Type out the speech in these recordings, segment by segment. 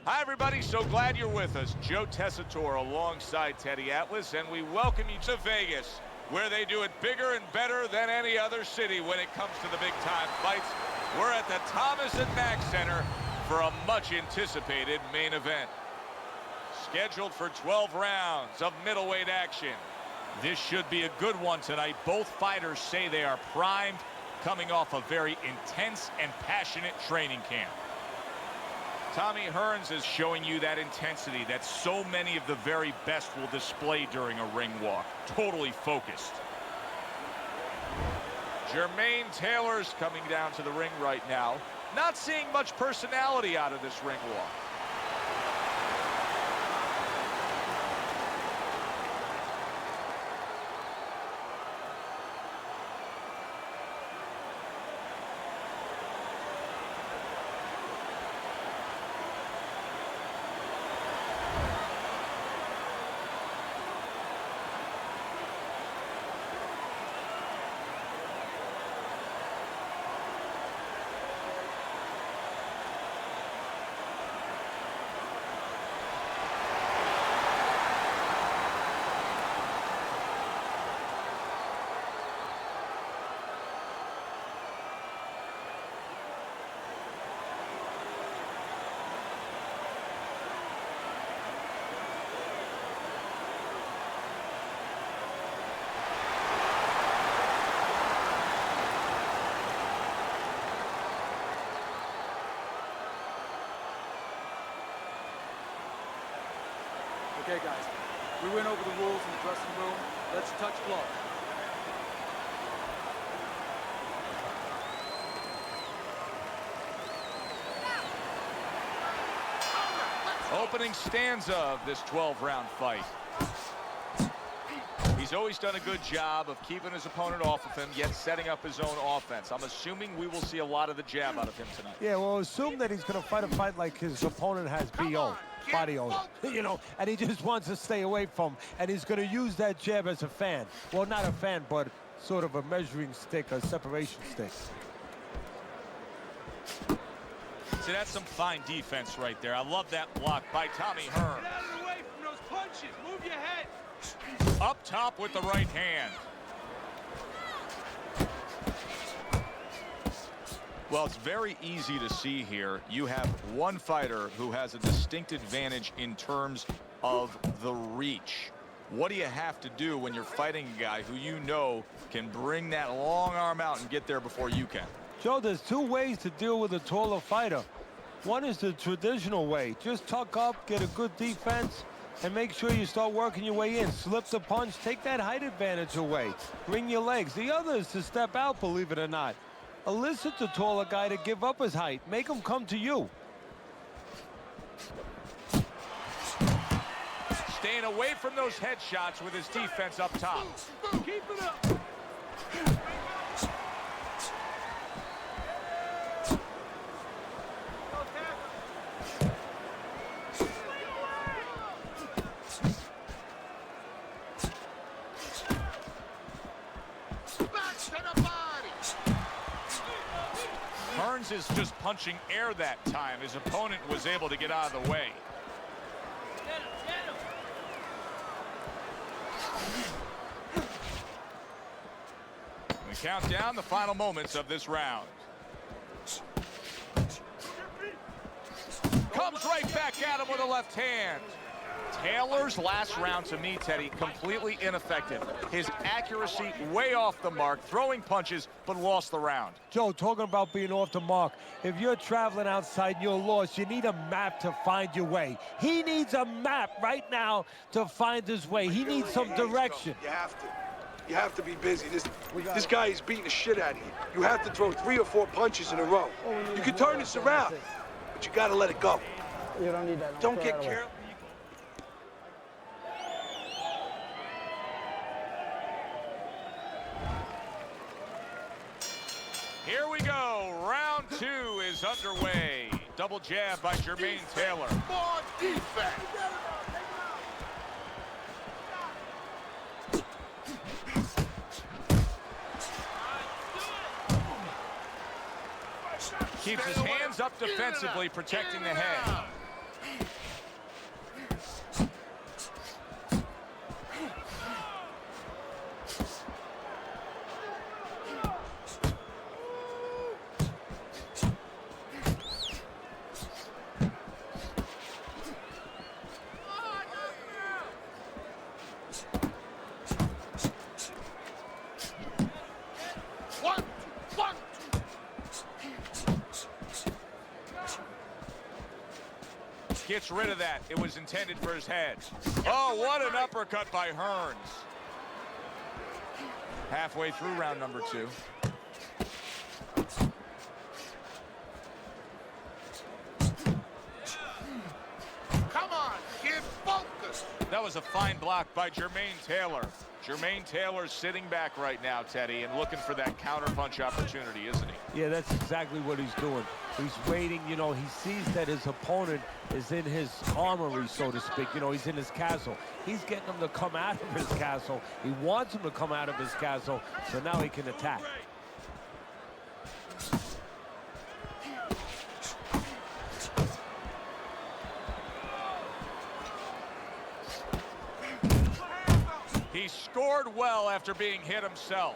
Hi, everybody. So glad you're with us. Joe Tessitore alongside Teddy Atlas, and we welcome you to Vegas, where they do it bigger and better than any other city when it comes to the big-time fights. We're at the Thomas & Mack Center for a much-anticipated main event. Scheduled for 12 rounds of middleweight action. This should be a good one tonight. Both fighters say they are primed, coming off a very intense and passionate training camp. Tommy Hearns is showing you that intensity that so many of the very best will display during a ring walk. Totally focused. Jermaine Taylor's coming down to the ring right now. Not seeing much personality out of this ring walk. Okay, guys, we went over the rules in the dressing room. Let's touch gloves. Opening stanza of this 12-round fight. He's always done a good job of keeping his opponent off of him, yet setting up his own offense. I'm assuming we will see a lot of the jab out of him tonight. Yeah, well, assume that he's going to fight a fight like his opponent has BO, body odor, you know, and he just wants to stay away from, and he's going to use that jab as a fan. Well, not a fan, but sort of a measuring stick, a separation stick. See, that's some fine defense right there. I love that block by Tommy Hearns. Get out of the way from those punches. Move your head. Up top with the right hand. Well, it's very easy to see here. You have one fighter who has a distinct advantage in terms of the reach. What do you have to do when you're fighting a guy who you know can bring that long arm out and get there before you can? Joe, there's two ways to deal with a taller fighter. One is the traditional way. Just tuck up, get a good defense, and make sure you start working your way in. Slip the punch, take that height advantage away. Bring your legs. The other is to step out, believe it or not. Elicit the taller guy to give up his height. Make him come to you. Staying away from those headshots with his defense up top. Keep it up. Hearns is just punching air that time. His opponent was able to get out of the way. We count down the final moments of this round. Comes right back at him with a left hand. Taylor's last round, to me, Teddy, completely ineffective. His accuracy way off the mark, throwing punches, but lost the round. Joe, talking about being off the mark, if you're traveling outside and you're lost, you need a map to find your way. He needs a map right now to find his way. He needs some direction. You have to. You have to be busy. This guy is beating the shit out of you. You have to throw 3 or 4 punches in a row. You can turn this around, but you got to let it go. You don't need that. Don't get careless. Here we go. Round 2 is underway. Double jab by Jermaine Taylor. More defense. Keeps his hands up defensively, protecting the head. Gets rid of that. It was intended for his head. Oh, what an uppercut by Hearns. Halfway through round number 2. Come on, kid, focus. That was a fine block by Jermaine Taylor. Jermaine Taylor's sitting back right now, Teddy, and looking for that counterpunch opportunity, isn't he? Yeah, that's exactly what he's doing. He's waiting, you know, he sees that his opponent is in his armory, so to speak. You know, he's in his castle. He's getting him to come out of his castle. He wants him to come out of his castle, so now he can attack. He scored well after being hit himself.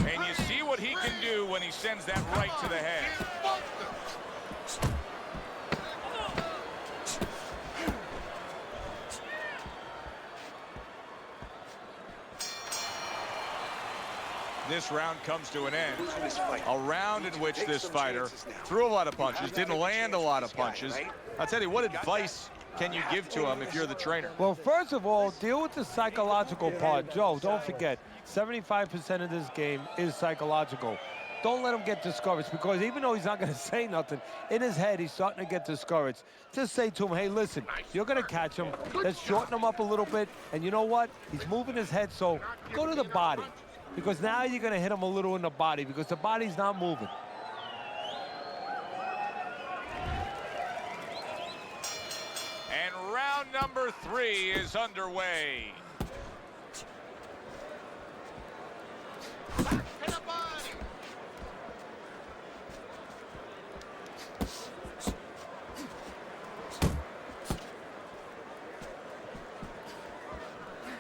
And you see what he can do when he sends that right to the head. This round comes to an end. A round in which this fighter threw a lot of punches, didn't land a lot of punches. I'll tell you, what advice can you give to him if you're the trainer? Well, first of all, deal with the psychological part. Joe, don't forget, 75% of this game is psychological. Don't let him get discouraged, because even though he's not going to say nothing, in his head, he's starting to get discouraged. Just say to him, hey, listen, you're going to catch him. Let's shorten him up a little bit. And you know what? He's moving his head, so go to the body, because now you're going to hit him a little in the body, because the body's not moving. And round number 3 is underway.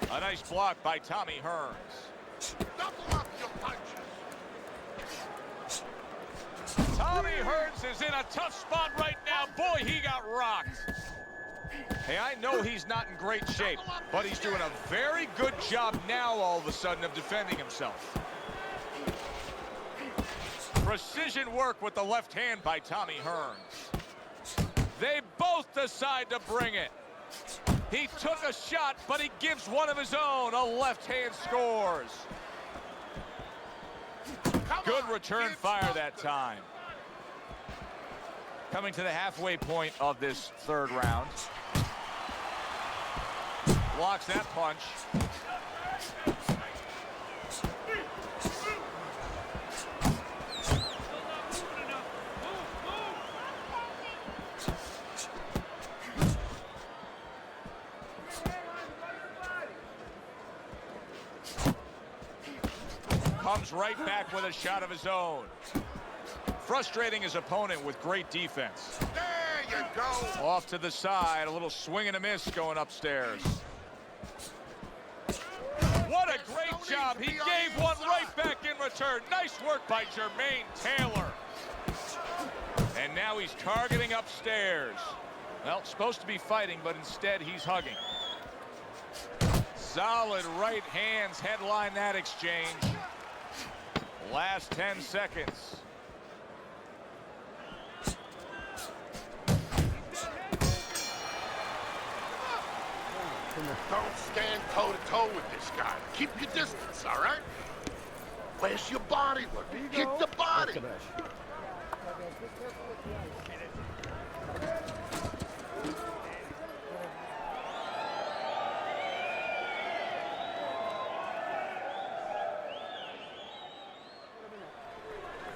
A nice block by Tommy Hearns. Double up your punches. Tommy Hearns is in a tough spot right now. Boy, he got rocked. Hey, I know he's not in great shape, but he's doing a very good job now all of a sudden of defending himself. Precision work with the left hand by Tommy Hearns. They both decide to bring it. He took a shot, but he gives one of his own. A left hand scores. Good return fire that time. Coming to the halfway point of this 3rd round. Blocks that punch. Comes right back with a shot of his own. Frustrating his opponent with great defense. There you go. Off to the side, a little swing and a miss going upstairs. What a great job. He gave one right back in return. Nice work by Jermaine Taylor. And now he's targeting upstairs. Well, supposed to be fighting, but instead he's hugging. Solid right hands headline that exchange. Last 10 seconds. Don't stand toe-to-toe with this guy. Keep your distance, all right? Where's your body work? Hit the body.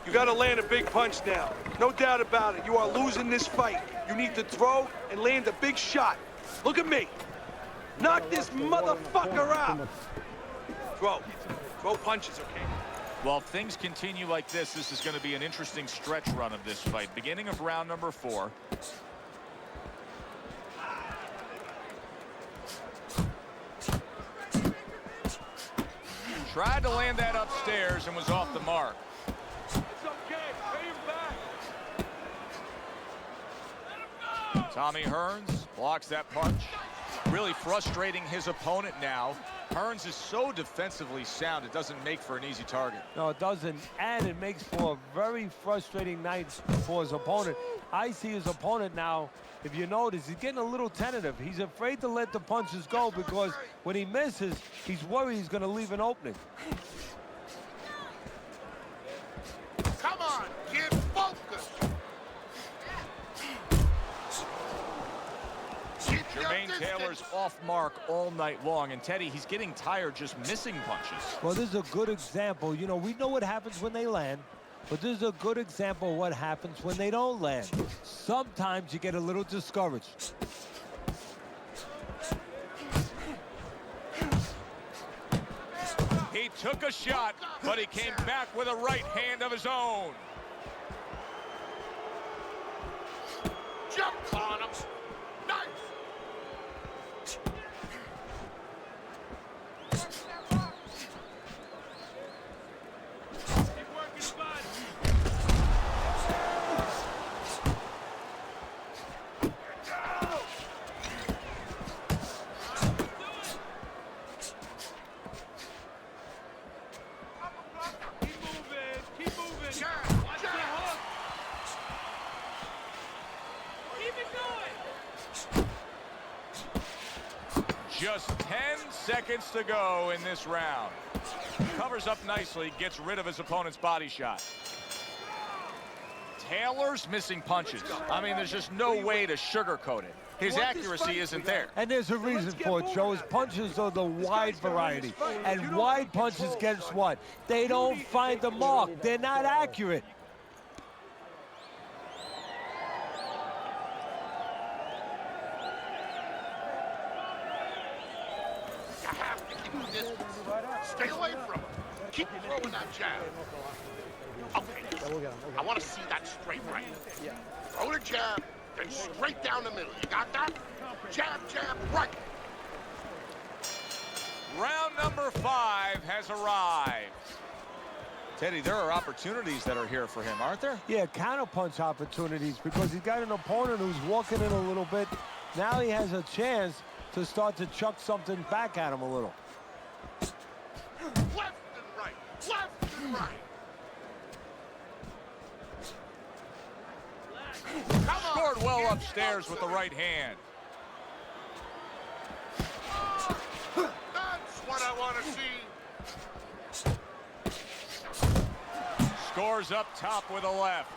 You got to land a big punch now. No doubt about it. You are losing this fight. You need to throw and land a big shot. Look at me. Knock this motherfucker out. Throw punches, okay? Well, if things continue like this, this is going to be an interesting stretch run of this fight. Beginning of round number 4. Tried to land that upstairs and was off the mark. It's okay. Pay him back. Tommy Hearns blocks that punch. Really frustrating his opponent now Hearns is so defensively sound, it doesn't make for an easy target. No, it doesn't, and it makes for a very frustrating night for his opponent. I see his opponent now, if you notice, he's getting a little tentative. He's afraid to let the punches go because when he misses, he's worried he's going to leave an opening. Come on, get focused. Jermaine Taylor's off mark all night long, and Teddy, he's getting tired just missing punches. Well, this is a good example. You know, we know what happens when they land, but this is a good example of what happens when they don't land. Sometimes you get a little discouraged. He took a shot, but he came back with a right hand of his own. Jump on him. Nice. Just 10 seconds to go in this round. Covers up nicely, gets rid of his opponent's body shot. Taylor's missing punches. I mean, there's just no way to sugarcoat it. His accuracy isn't there. And there's a reason for it, Joe. His punches are the wide variety. And wide punches, guess what? They don't find the mark. They're not accurate. You have to keep the distance. Stay away from him. Keep throwing that jab. Okay, I want to see that straight right. Throw the jab, then straight down the middle. You got that? Jab, jab, right. Round number 5 has arrived. Teddy, there are opportunities that are here for him, aren't there? Yeah, counterpunch opportunities because he's got an opponent who's walking in a little bit. Now he has a chance to start to chuck something back at him a little. Left and right, left and right. Scored well upstairs with the right hand. That's what I want to see. Scores up top with a left.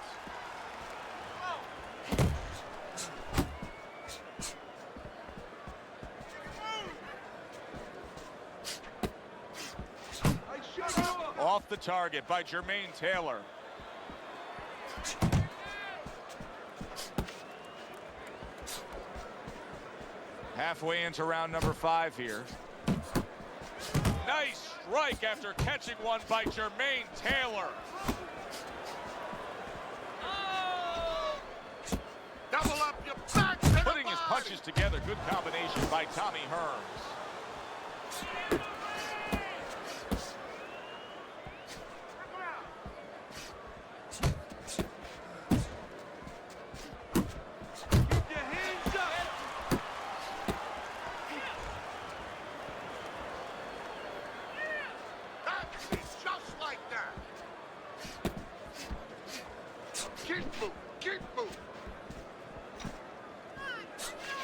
Off the target by Jermaine Taylor. Halfway into round number 5 here. Nice strike after catching one by Jermaine Taylor. Double up your back to the Putting his body. punches together. Good combination by Tommy Hearns.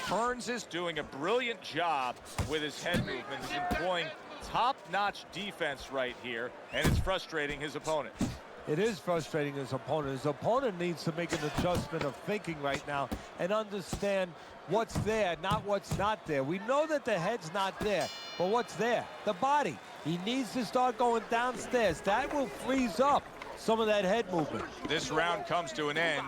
Hearns is doing a brilliant job with his head movement. He's employing top-notch defense right here, and it's frustrating his opponent. It is frustrating his opponent. His opponent needs to make an adjustment of thinking right now and understand what's there, not what's not there. We know that the head's not there, but what's there? The body. He needs to start going downstairs. That will freeze up some of that head movement. This round comes to an end,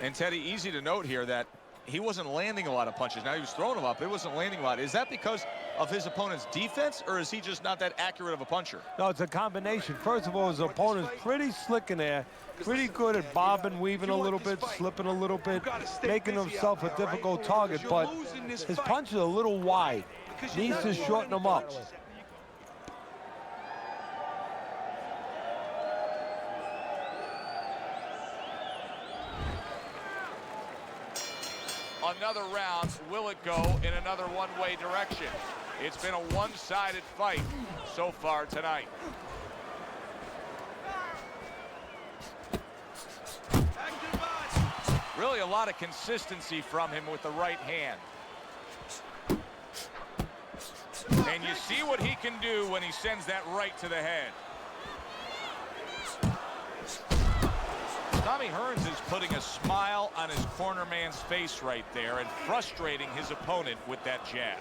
and Teddy, easy to note here that he wasn't landing a lot of punches. Now he was throwing them up, but it wasn't landing a lot. Is that because of his opponent's defense, or is he just not that accurate of a puncher? No, it's a combination. First of all, his opponent's pretty slick in there, pretty good at bobbing, weaving a little bit, slipping a little bit, making himself a difficult target, but his punch is a little wide. Needs to shorten them up. Another round, will it go in another one-way direction? It's been a one-sided fight so far tonight. Really a lot of consistency from him with the right hand. And you see what he can do when he sends that right to the head. Tommy Hearns is putting a smile on his corner man's face right there and frustrating his opponent with that jab.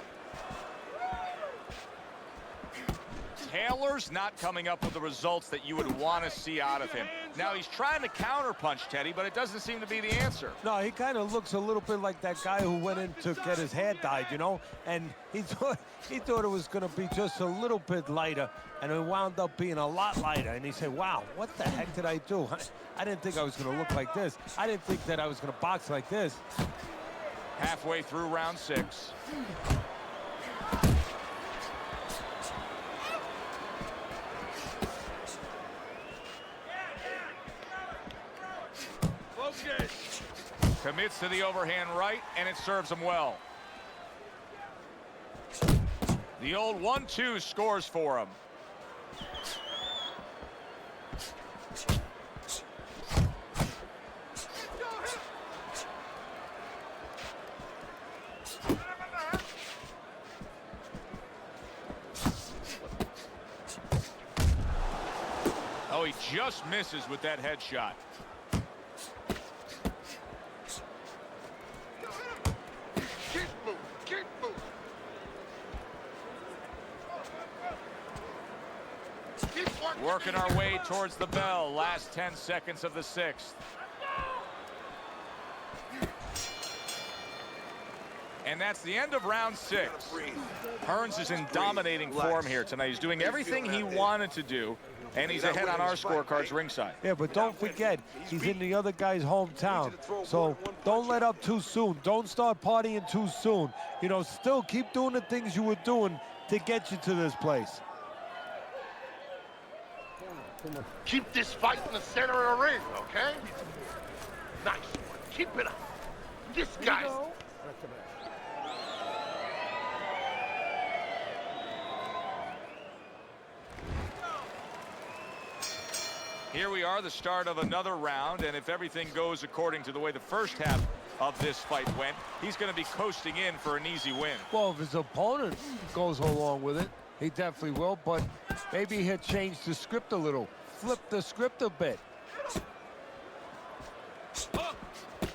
Taylor's not coming up with the results that you would want to see out of him. Now he's trying to counterpunch, Teddy, but it doesn't seem to be the answer. No, he kind of looks a little bit like that guy who went in to get his hair dyed, you know, and he thought it was going to be just a little bit lighter, and it wound up being a lot lighter. And he said, wow, what the heck did I do? I didn't think I was going to look like this. I didn't think that I was going to box like this. Halfway through round 6. Commits to the overhand right, and it serves him well. The old 1-2 scores for him. Oh, he just misses with that headshot. Working our way towards the bell. Last 10 seconds of the 6th. And that's the end of round 6. Hearns is in dominating form here tonight. He's doing everything he wanted to do, and he's ahead on our scorecards ringside. Yeah, but don't forget, he's in the other guy's hometown. So don't let up too soon. Don't start partying too soon. You know, still keep doing the things you were doing to get you to this place. Keep this fight in the center of the ring, okay? Nice one. Keep it up. This guy's... Here we are, the start of another round, and if everything goes according to the way the first half of this fight went, he's going to be coasting in for an easy win. Well, if his opponent goes along with it, he definitely will, but maybe he'll change the script a little, flip the script a bit.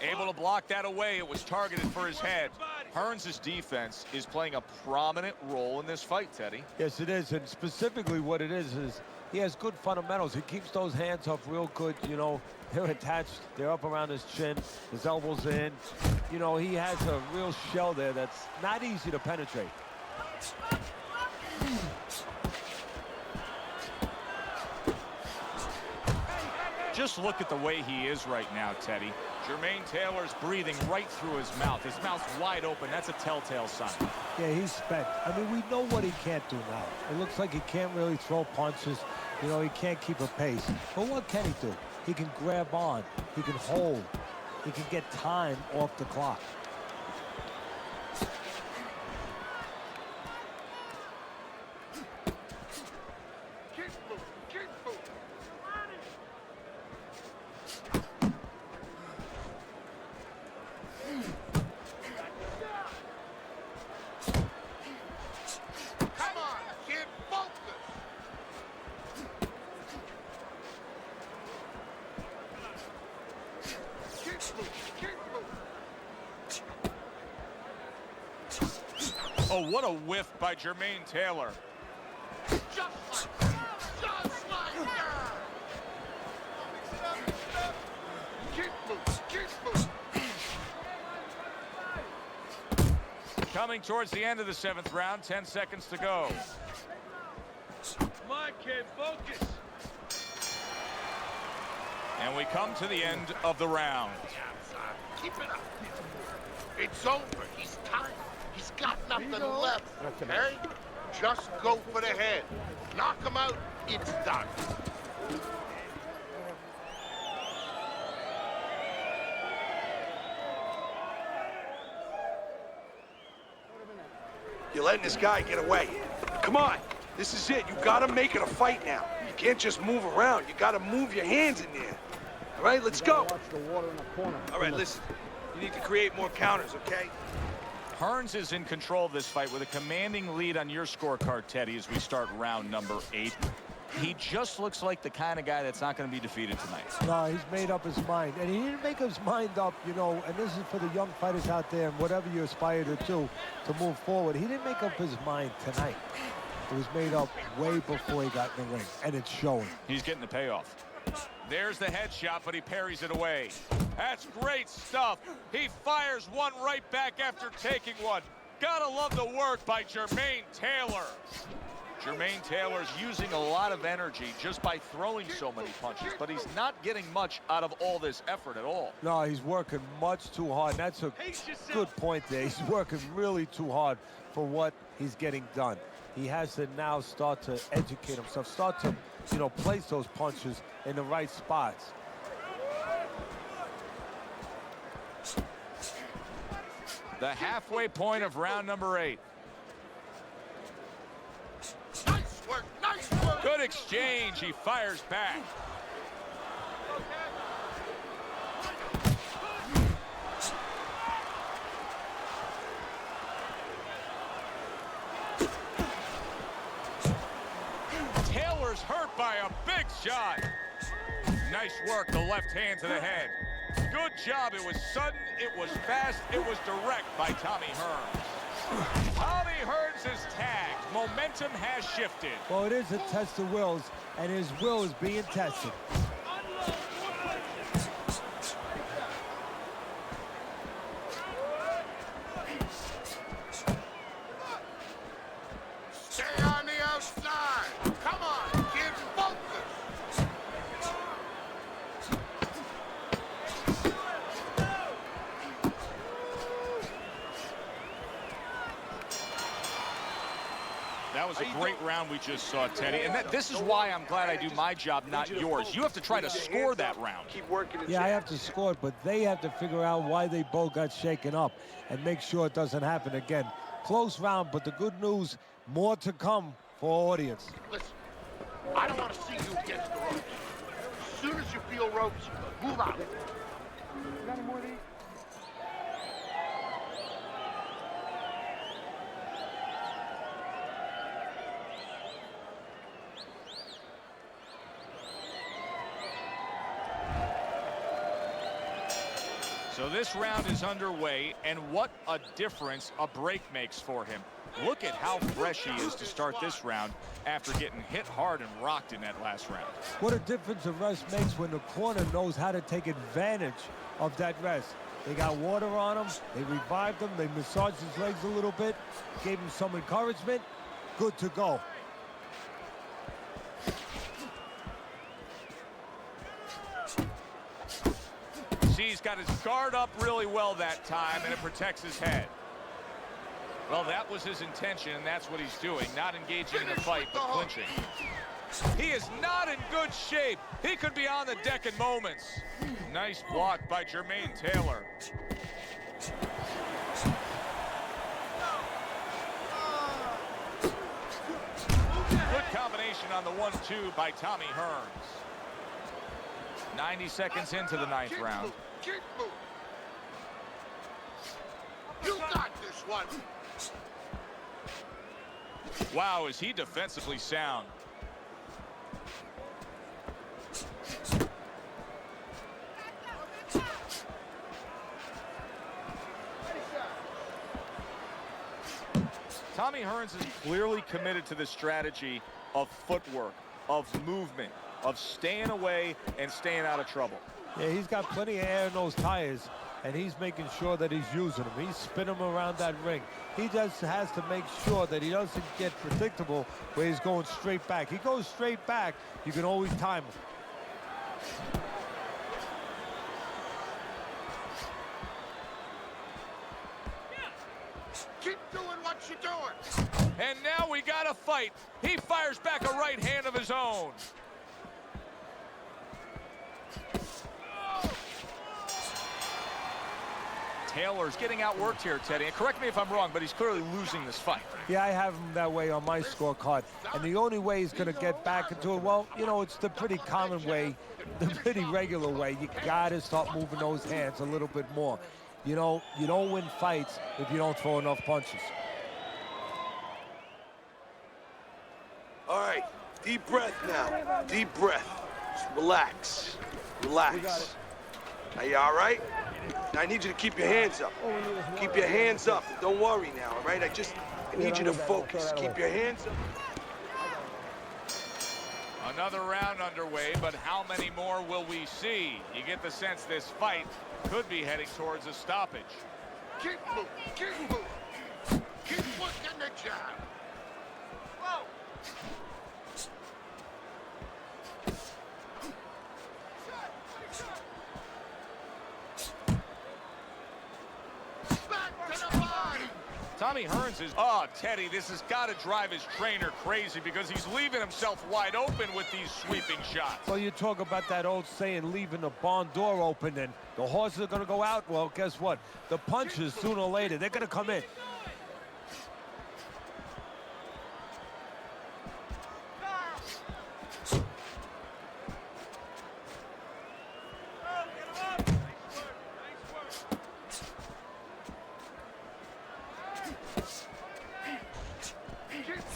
Able to block that away. It was targeted for his head. Hearns' defense is playing a prominent role in this fight, Teddy. Yes, it is, and specifically what it is he has good fundamentals. He keeps those hands up real good, you know. They're attached, they're up around his chin, his elbows in. You know, he has a real shell there that's not easy to penetrate. Just look at the way he is right now, Teddy. Jermaine Taylor's breathing right through his mouth. His mouth's wide open. That's a telltale sign. Yeah, he's spent. I mean, we know what he can't do now. It looks like he can't really throw punches. You know, he can't keep a pace. But what can he do? He can grab on. He can hold. He can get time off the clock. Oh, what a whiff by Jermaine Taylor. Just like that. Keep moving. Coming towards the end of the 7th round, 10 seconds to go. Come on, kid, focus. And we come to the end of the round. Keep it up. It's over. He's tired. He's got nothing left, okay? Just go for the head. Knock him out, it's done. You're letting this guy get away. Come on, this is it. You gotta make it a fight now. You can't just move around. You gotta move your hands in there. All right, let's go. All right, listen. You need to create more counters, okay? Hearns is in control of this fight with a commanding lead on your scorecard, Teddy, as we start round number 8. He just looks like the kind of guy that's not going to be defeated tonight. No, he's made up his mind. And he didn't make his mind up, you know, and this is for the young fighters out there and whatever you aspire to do to move forward. He didn't make up his mind tonight. It was made up way before he got in the ring, and it's showing. He's getting the payoff. There's the headshot, but he parries it away. That's great stuff. He fires one right back after taking one. Gotta love the work by Jermaine Taylor. Jermaine Taylor's using a lot of energy just by throwing so many punches, but he's not getting much out of all this effort at all. No, he's working much too hard. That's a good point there. He's working really too hard for what he's getting done. He has to now start to educate himself, start to, you know, place those punches in the right spots. The halfway point of round number 8. Nice work, nice work. Good exchange. He fires back. Taylor's hurt by a big shot. Nice work, the left hand to the head. Good job. It was sudden, it was fast, it was direct by Tommy Hearns. Tommy Hearns is tagged. Momentum has shifted. Well, it is a test of wills, and his will is being tested. Stay on the outside. Come on, kid, focus. That was a great round we just saw, Teddy. And this is why I'm glad I do my job, not yours. You have to try to score that round. Keep working it. Yeah, I have to score it, but they have to figure out why they both got shaken up and make sure it doesn't happen again. Close round, but the good news, more to come for our audience. Listen, I don't want to see you against the ropes. As soon as you feel ropes, move out. So this round is underway, and what a difference a break makes for him. Look at how fresh he is to start this round after getting hit hard and rocked in that last round. What a difference a rest makes when the corner knows how to take advantage of that rest. They got water on him, they revived him, they massaged his legs a little bit, gave him some encouragement. Good to go. See, he's got his guard up really well that time, and it protects his head. Well, that was his intention, and that's what he's doing, not engaging in a fight, but clinching. He is not in good shape. He could be on the deck in moments. Nice block by Jermaine Taylor. Good combination on the 1-2 by Tommy Hearns. 90 seconds into the 9th round. Keep moving. You got this one. Wow, is he defensively sound. Tommy Hearns is clearly committed to the strategy of footwork, of movement, of staying away and staying out of trouble. Yeah, he's got plenty of air in those tires, and he's making sure that he's using them. He's spinning them around that ring. He just has to make sure that he doesn't get predictable where he's going straight back. He goes straight back, you can always time him. Keep doing what you're doing. And now we got a fight. He fires back a right hand of his own. Taylor's getting outworked here, Teddy. And correct me if I'm wrong, but he's clearly losing this fight. Yeah, I have him that way on my scorecard. And the only way he's going to get back into it, well, you know, it's the pretty common way, the pretty regular way. You got to start moving those hands a little bit more. You know, you don't win fights if you don't throw enough punches. All right, deep breath now. Deep breath. Just relax. Relax. Are you all right? Now I need you to keep your hands up. Keep your hands up. Don't worry now, all right? I need you to focus. Keep your hands up. Another round underway, but how many more will we see? You get the sense this fight could be heading towards a stoppage. Keep moving, keep moving. Keep working the jab. Whoa. Back to the body. Tommy Hearns is... Oh, Teddy, this has got to drive his trainer crazy because he's leaving himself wide open with these sweeping shots. Well, you talk about that old saying, leaving the barn door open, and the horses are going to go out. Well, guess what? The punches, sooner or later, they're going to come in.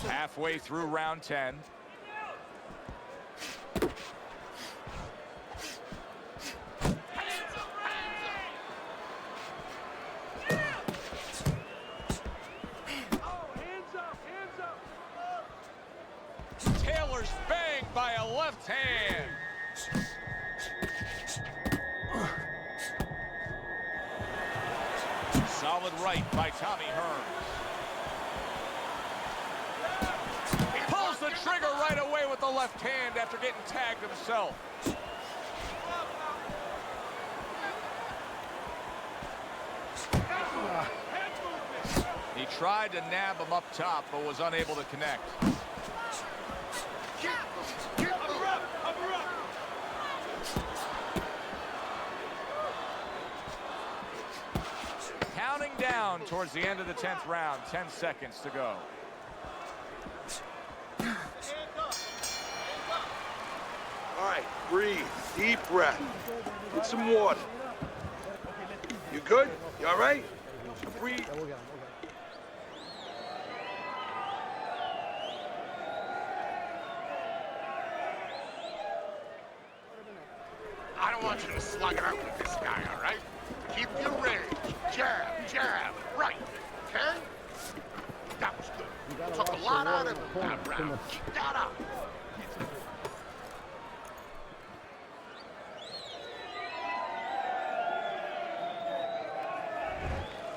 Halfway through round 10. Taylor's banged by a left hand. Solid right by Tommy Hearns. Pulls the trigger right away with the left hand after getting tagged himself. He tried to nab him up top, but was unable to connect. Counting down towards the end of the 10th round, 10 seconds to go. All right, breathe. Deep breath. Get some water. You good? You all right? Breathe. I don't want you to slug it out with this guy, all right? Keep your range. Jab, jab, right. Okay? That was good. Took a lot out of him that round. Keep that up.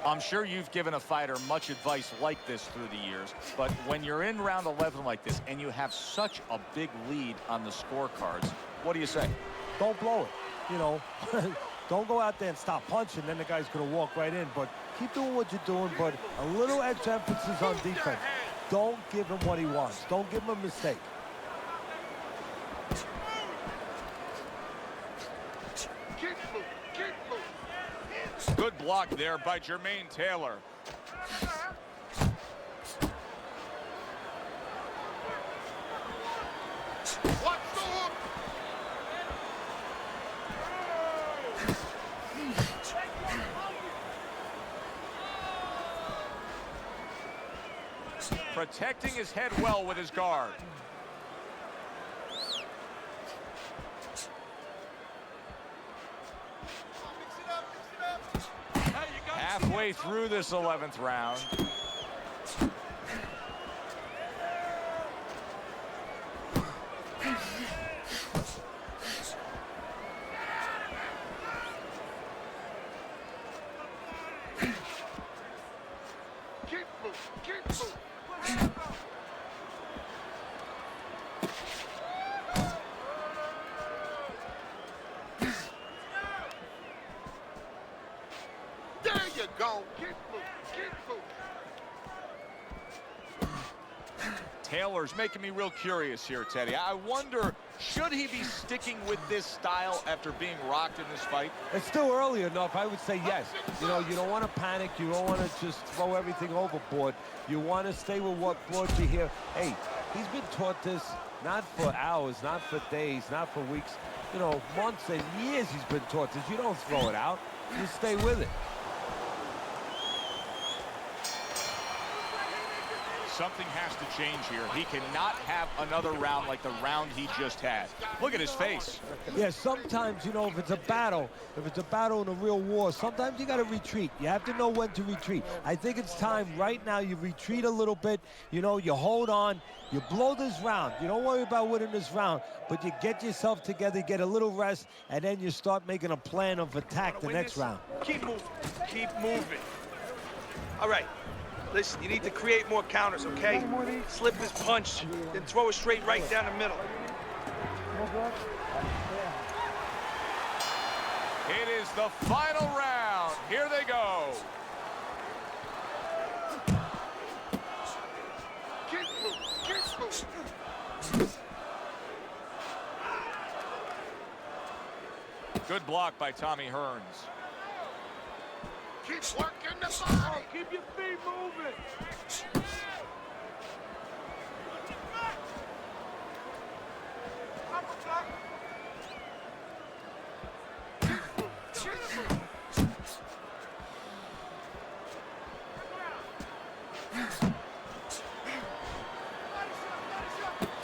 I'm sure you've given a fighter much advice like this through the years, but when you're in round 11 like this and you have such a big lead on the scorecards, what do you say? Don't blow it. You know, don't go out there and stop punching, then the guy's going to walk right in. But keep doing what you're doing, but a little extra emphasis on defense. Don't give him what he wants. Don't give him a mistake. Keep moving, keep moving. Good block there by Jermaine Taylor. Watch the hook. Protecting his head well with his guard. Halfway through this 11th round. Keep moving, keep moving. There you go. Keep moving, keep moving. Taylor's making me real curious here, Teddy. I wonder, Should he be sticking with this style after being rocked in this fight? It's still early enough. I would say yes. You know, you don't want to panic. You don't want to just throw everything overboard. You want to stay with what brought you here. Hey, he's been taught this not for hours, not for days, not for weeks. You know, months and years he's been taught this. You don't throw it out. You stay with it. Something has to change here. He cannot have another round like the round he just had. Look at his face. Yeah, sometimes, you know, if it's a battle in a real war, sometimes you got to retreat. You have to know when to retreat. I think it's time right now you retreat a little bit. You know, you hold on. You blow this round. You don't worry about winning this round, but you get yourself together, get a little rest, and then you start making a plan of attack the next round. Keep moving. Keep moving. All right. Listen, you need to create more counters, okay? Slip his punch, then throw it straight right down the middle. It is the final round. Here they go. Keep moving. Keep moving. Good block by Tommy Hearns. Keep working the body. Keep your feet moving.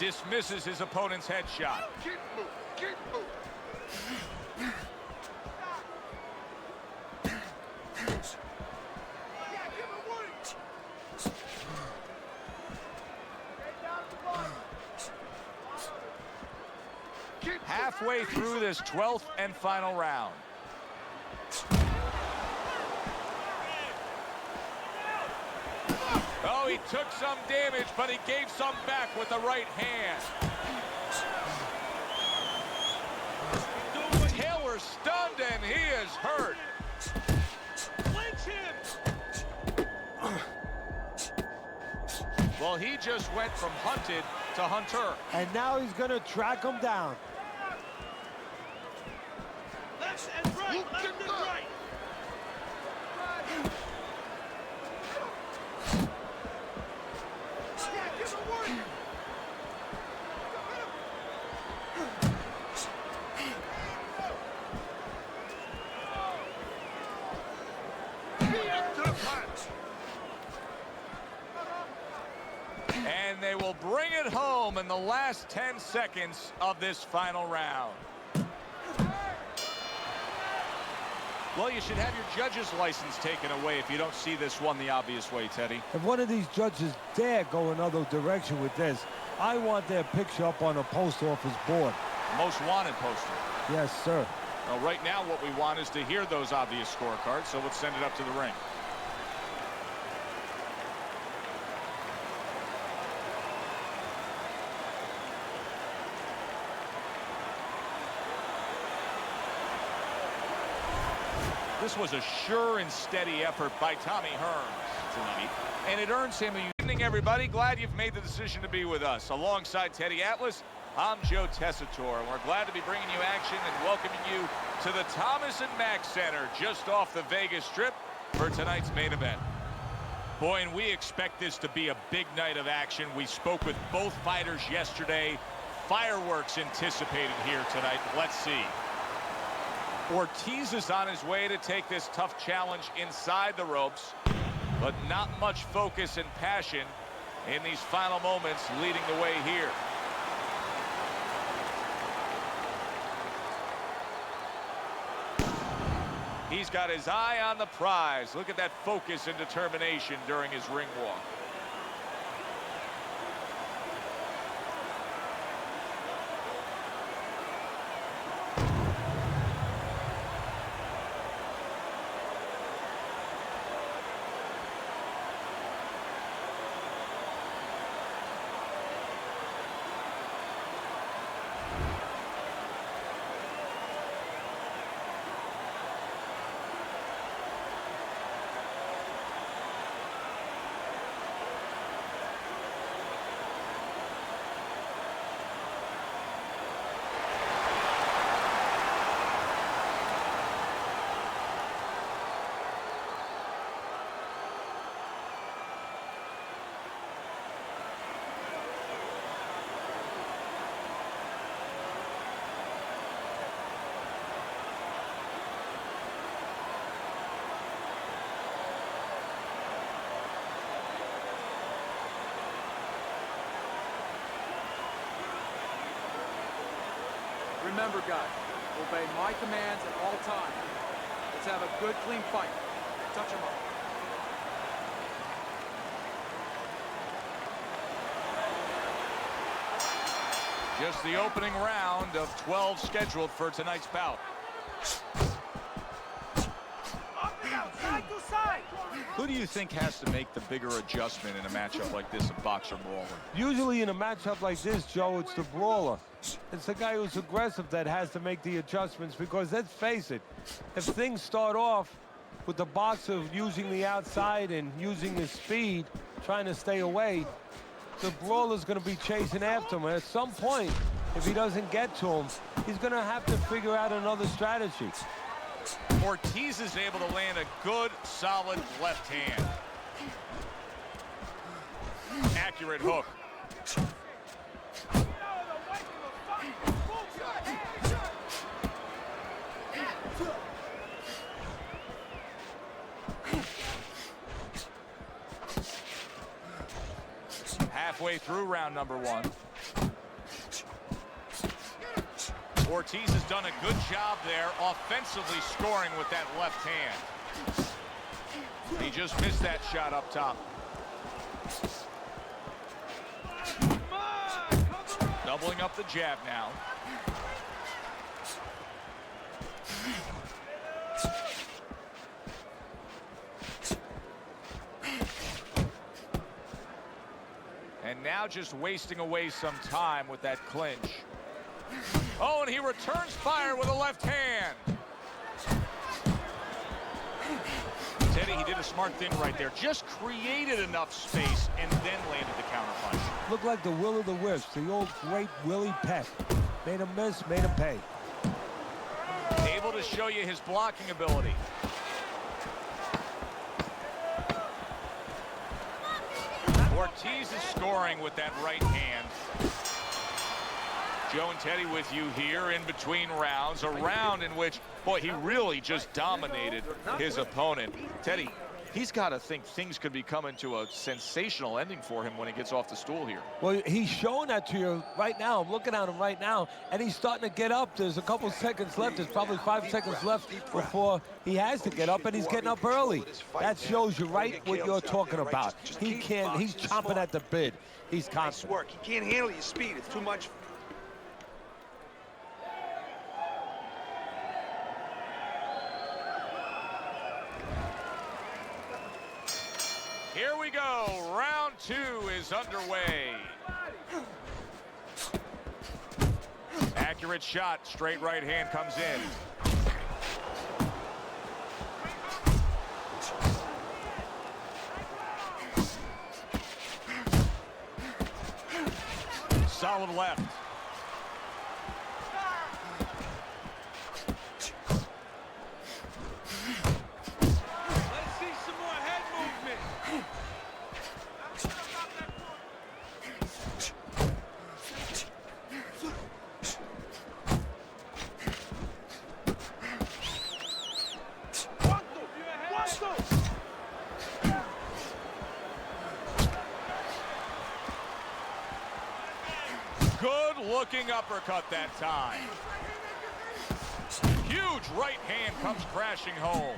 Dismisses his opponent's headshot. Keep moving. Keep moving. Halfway through this 12th and final round. Oh, he took some damage, but he gave some back with the right hand. Taylor stunned and he is hurt. Well, he just went from hunted to hunter. And now he's going to track him down. Left and right. Left and right. And they will bring it home in the last 10 seconds of this final round. Well, you should have your judge's license taken away if you don't see this one the obvious way, Teddy. If one of these judges dare go another direction with this, I want their picture up on a post office board. Most wanted poster. Yes, sir. Well, right now what we want is to hear those obvious scorecards, so let's send it up to the ring. This was a sure and steady effort by Tommy Hearns tonight, and it earns him a good evening, everybody. Glad you've made the decision to be with us. Alongside Teddy Atlas, I'm Joe Tessitore, and we're glad to be bringing you action and welcoming you to the Thomas & Mack Center just off the Vegas Strip for tonight's main event. Boy, and we expect this to be a big night of action. We spoke with both fighters yesterday. Fireworks anticipated here tonight. Let's see. Ortiz is on his way to take this tough challenge inside the ropes, but not much focus and passion in these final moments leading the way here. He's got his eye on the prize. Look at that focus and determination during his ring walk. Remember, guys, obey my commands at all times. Let's have a good, clean fight. Touch him up. Just the opening round of 12 scheduled for tonight's bout. Who do you think has to make the bigger adjustment in a matchup like this, a boxer brawler? Usually in a matchup like this, Joe, it's the brawler. It's the guy who's aggressive that has to make the adjustments, because let's face it, if things start off with the boxer using the outside and using his speed, trying to stay away, the brawler's going to be chasing after him. And at some point, if he doesn't get to him, he's going to have to figure out another strategy. Ortiz is able to land a good, solid left hand. Accurate hook. Halfway through round number 1. Ortiz has done a good job there offensively scoring with that left hand. He just missed that shot up top. Doubling up the jab now. And now just wasting away some time with that clinch. Oh, and he returns fire with a left hand. Teddy, he did a smart thing right there. Just created enough space and then landed the counterpunch. Looked like the will of the wisp, the old great Willie Peck. Made him miss, made him pay. Able to show you his blocking ability. Ortiz is scoring with that right hand. Joe and Teddy with you here in between rounds. A round in which, boy, he really just dominated his opponent. Teddy, he's got to think things could be coming to a sensational ending for him when he gets off the stool here. Well, he's showing that to you right now. I'm looking at him right now, and he's starting to get up. There's a couple seconds left. There's probably 5 seconds left before he has to get up, and he's getting up early. That shows you right what you're talking about. He can't, he's chomping at the bit. He's confident. Work. He can't handle your speed. It's too much. Here we go. Round 2 is underway. Accurate shot. Straight right hand comes in. Solid left. Good-looking uppercut that time. Huge right hand comes crashing home.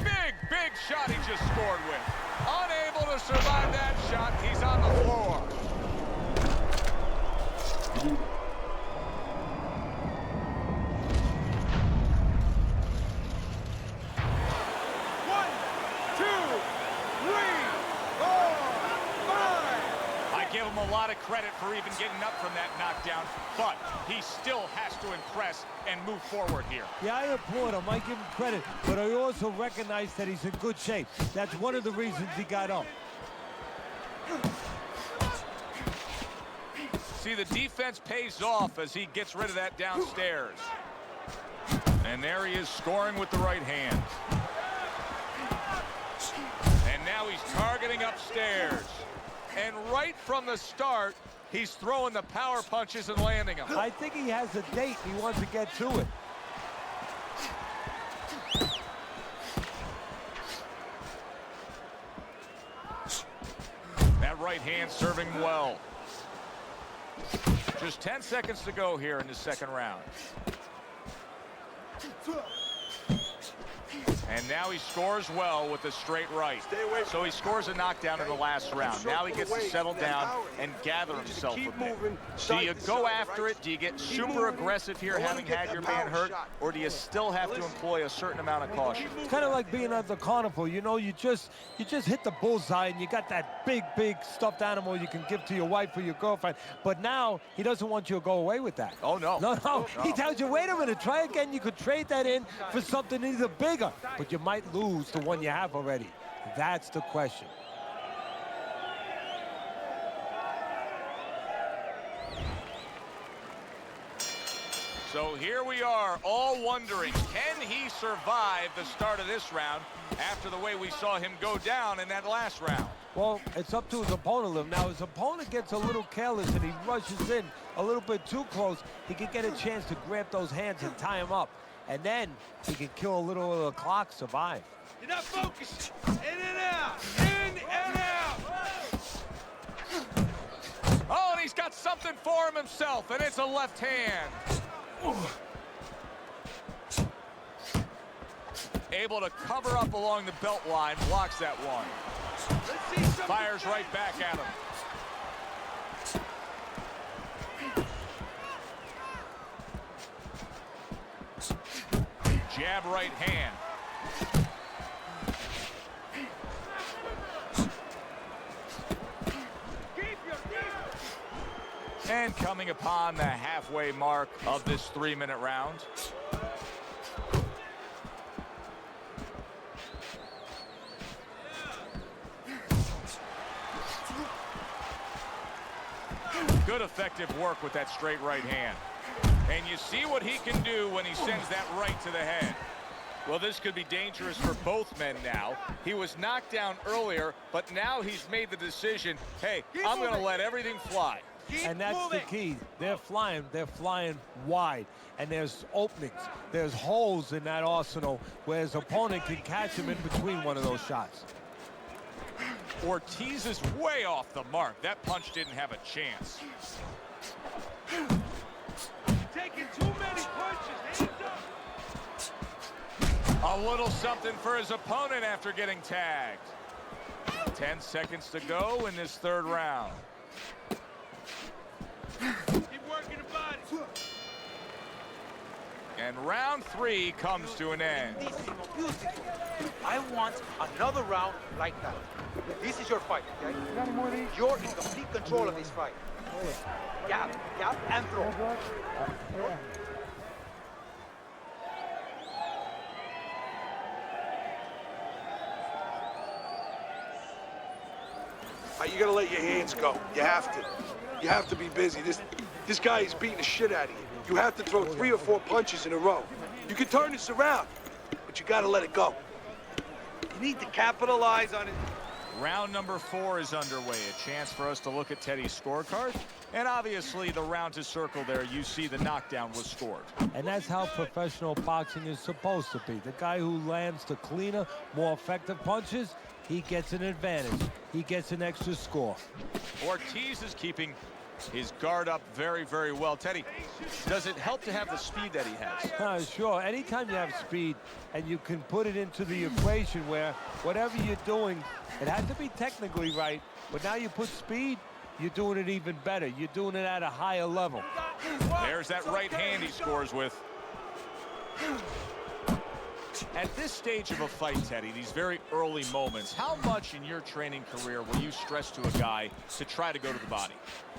Big, big shot he just scored with. Unable to survive that shot. He's on the floor. Give him a lot of credit for even getting up from that knockdown, but he still has to impress and move forward here. Yeah, I applaud him. I give him credit, but I also recognize that he's in good shape. That's one of the reasons he got up. See, the defense pays off as he gets rid of that downstairs. And there he is scoring with the right hand. And now he's targeting upstairs. And right from the start, he's throwing the power punches and landing them. I think he has a date. He wants to get to it. That right hand serving well. Just 10 seconds to go here in the second round. And now he scores well with a straight right. So he scores a knockdown in the last round. Now he gets to settle down and gather himself a bit. Do you go after it? Do you get super aggressive here, having had your man hurt? Or do you still have to employ a certain amount of caution? It's kind of like being at the carnival. You know, you just hit the bullseye and you got that big stuffed animal you can give to your wife or your girlfriend. But now he doesn't want you to go away with that. Oh, no. No. He tells you, wait a minute, try again. You could trade that in for something either bigger. But you might lose the one you have already. That's the question. So here we are, all wondering, can he survive the start of this round after the way we saw him go down in that last round? Well, it's up to his opponent. Now, his opponent gets a little careless and he rushes in a little bit too close. He can get a chance to grab those hands and tie him up. And then he can kill a little of the clock, survive. You're not focused. In and out. In and out. Oh, and he's got something for him himself, and it's a left hand. Able to cover up along the belt line, blocks that one. Fires right back at him. Jab right hand. And coming upon the halfway mark of this 3-minute round. Good effective work with that straight right hand. And you see what he can do when he sends that right to the head. Well, this could be dangerous for both men now. He was knocked down earlier, but now he's made the decision, hey, I'm going to let everything fly. And that's the key. They're flying wide. And there's openings. There's holes in that arsenal where his opponent can catch him in between one of those shots. Ortiz is way off the mark. That punch didn't have a chance. Taking too many punches. Hands up. A little something for his opponent after getting tagged. 10 seconds to go in this third round. Keep working the body. And round 3 comes to an end. I want another round like that. This is your fight, okay? You're in complete control of this fight. Jab, and throw. You gotta let your hands go. You have to. You have to be busy. This guy is beating the shit out of you. You have to throw 3 or 4 punches in a row. You can turn this around, but you gotta let it go. You need to capitalize on it. Round number 4 is underway. A chance for us to look at Teddy's scorecard. And obviously, the round to circle there, you see the knockdown was scored. And that's how professional boxing is supposed to be. The guy who lands the cleaner, more effective punches, he gets an advantage. He gets an extra score. Ortiz is keeping his guard up very, very well. Teddy, does it help to have the speed that he has? Sure. Anytime you have speed and you can put it into the equation where whatever you're doing, it has to be technically right, but now you put speed, you're doing it even better. You're doing it at a higher level. There's that right hand he scores with. At this stage of a fight, Teddy, these very early moments, how much in your training career will you stress to a guy to try to go to the body?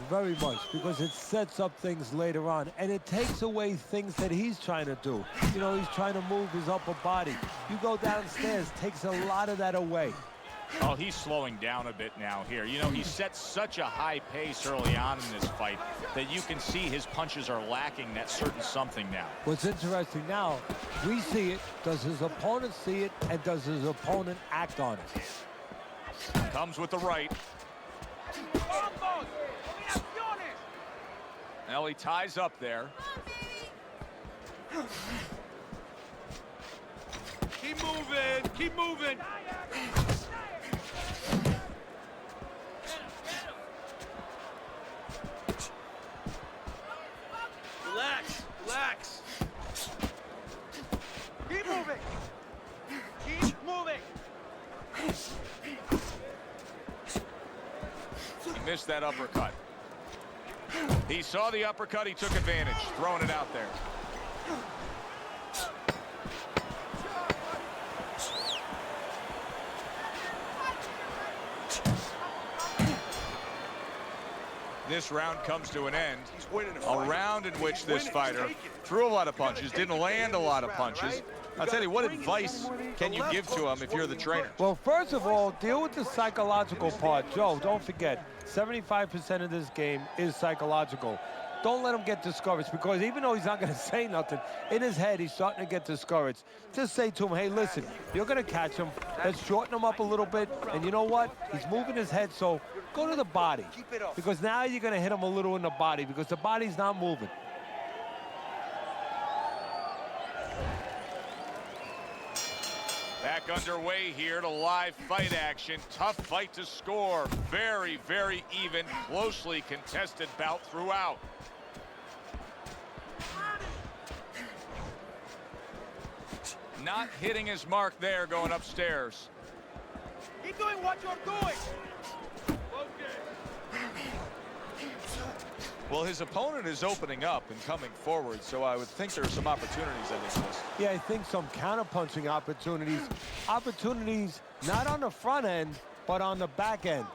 Very much, because it sets up things later on, and it takes away things that he's trying to do. You know, he's trying to move his upper body. You go downstairs, takes a lot of that away. Oh, he's slowing down a bit now here. You know, he set such a high pace early on in this fight that you can see his punches are lacking that certain something now. What's interesting now, we see it, does his opponent see it, and does his opponent act on it? Comes with the right. Now he ties up there. Keep moving. Keep moving. missed that uppercut. He saw the uppercut, he took advantage, throwing it out there. This round comes to an end. He's winning A round in which this fighter threw a lot of punches, didn't land a lot of punches. I'll tell you, what advice can you give to him if you're the trainer? Well, first of all, deal with the psychological part. Joe, don't forget, 75% of this game is psychological. Don't let him get discouraged, because even though he's not going to say nothing, in his head, he's starting to get discouraged. Just say to him, hey, listen, you're going to catch him. Let's shorten him up a little bit. And you know what? He's moving his head, so go to the body. Because now you're going to hit him a little in the body, because the body's not moving. Back underway here to live fight action. Tough fight to score. Very, very even, closely contested bout throughout. Not hitting his mark there, going upstairs. Keep doing what you're doing. Well, his opponent is opening up and coming forward, so I would think there's some opportunities that exist. Yeah, I think some counter-punching opportunities. Opportunities not on the front end, but on the back end.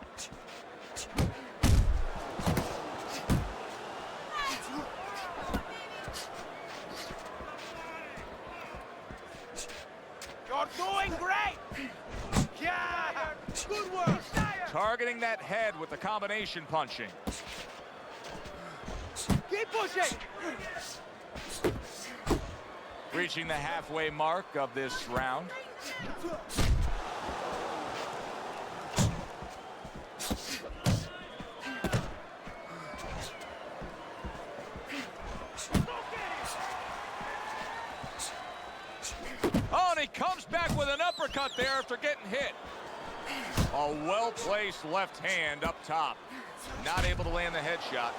You're doing great. Yeah, good work. Targeting that head with the combination punching. Keep pushing. Reaching the halfway mark of this round. Oh, and he comes back with an uppercut there after getting hit. A well-placed left hand up top. Not able to land the headshot.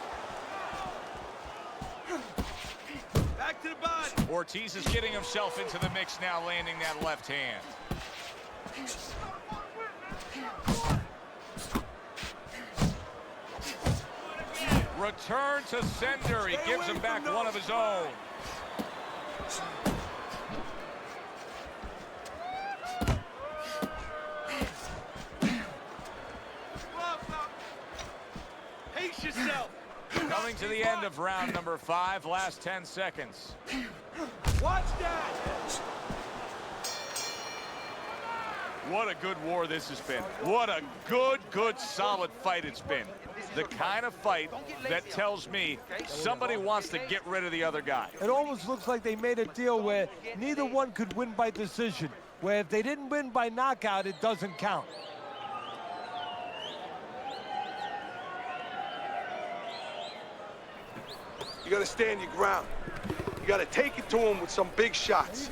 Back to the body. Ortiz is getting himself into the mix now, landing that left hand. Return to sender. He gives him back one of his own. Pace yourself. Coming to the end of round number 5, last 10 seconds. Watch that. What a good war this has been. What a good, solid fight it's been. The kind of fight that tells me somebody wants to get rid of the other guy. It almost looks like they made a deal where neither one could win by decision, where if they didn't win by knockout, it doesn't count. You gotta stand your ground. You gotta take it to him with some big shots.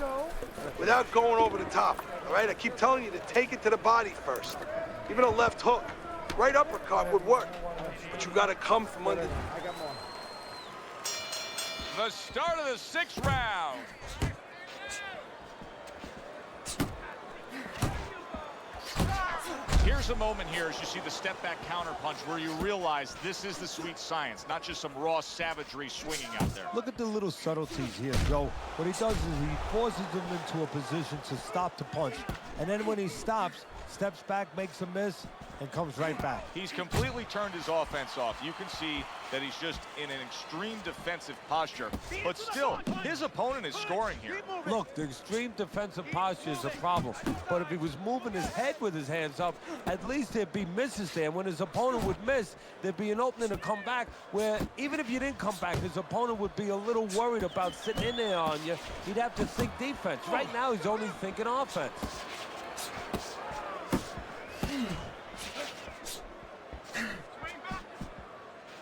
Without going over the top, all right? I keep telling you to take it to the body first. Even a left hook, right uppercut would work. But you gotta come from under. The start of the 6th round. Here's a moment here as you see the step-back counterpunch where you realize this is the sweet science, not just some raw savagery swinging out there. Look at the little subtleties here, Joe. What he does is he forces them into a position to stop the punch. And then when he stops, steps back, makes a miss, and comes right back. He's completely turned his offense off. You can see that he's just in an extreme defensive posture. But still, his opponent is scoring here. Look, the extreme defensive posture is a problem. But if he was moving his head with his hands up, at least there'd be misses there. When his opponent would miss, there'd be an opening to come back where even if you didn't come back, his opponent would be a little worried about sitting in there on you. He'd have to think defense. Right now, he's only thinking offense.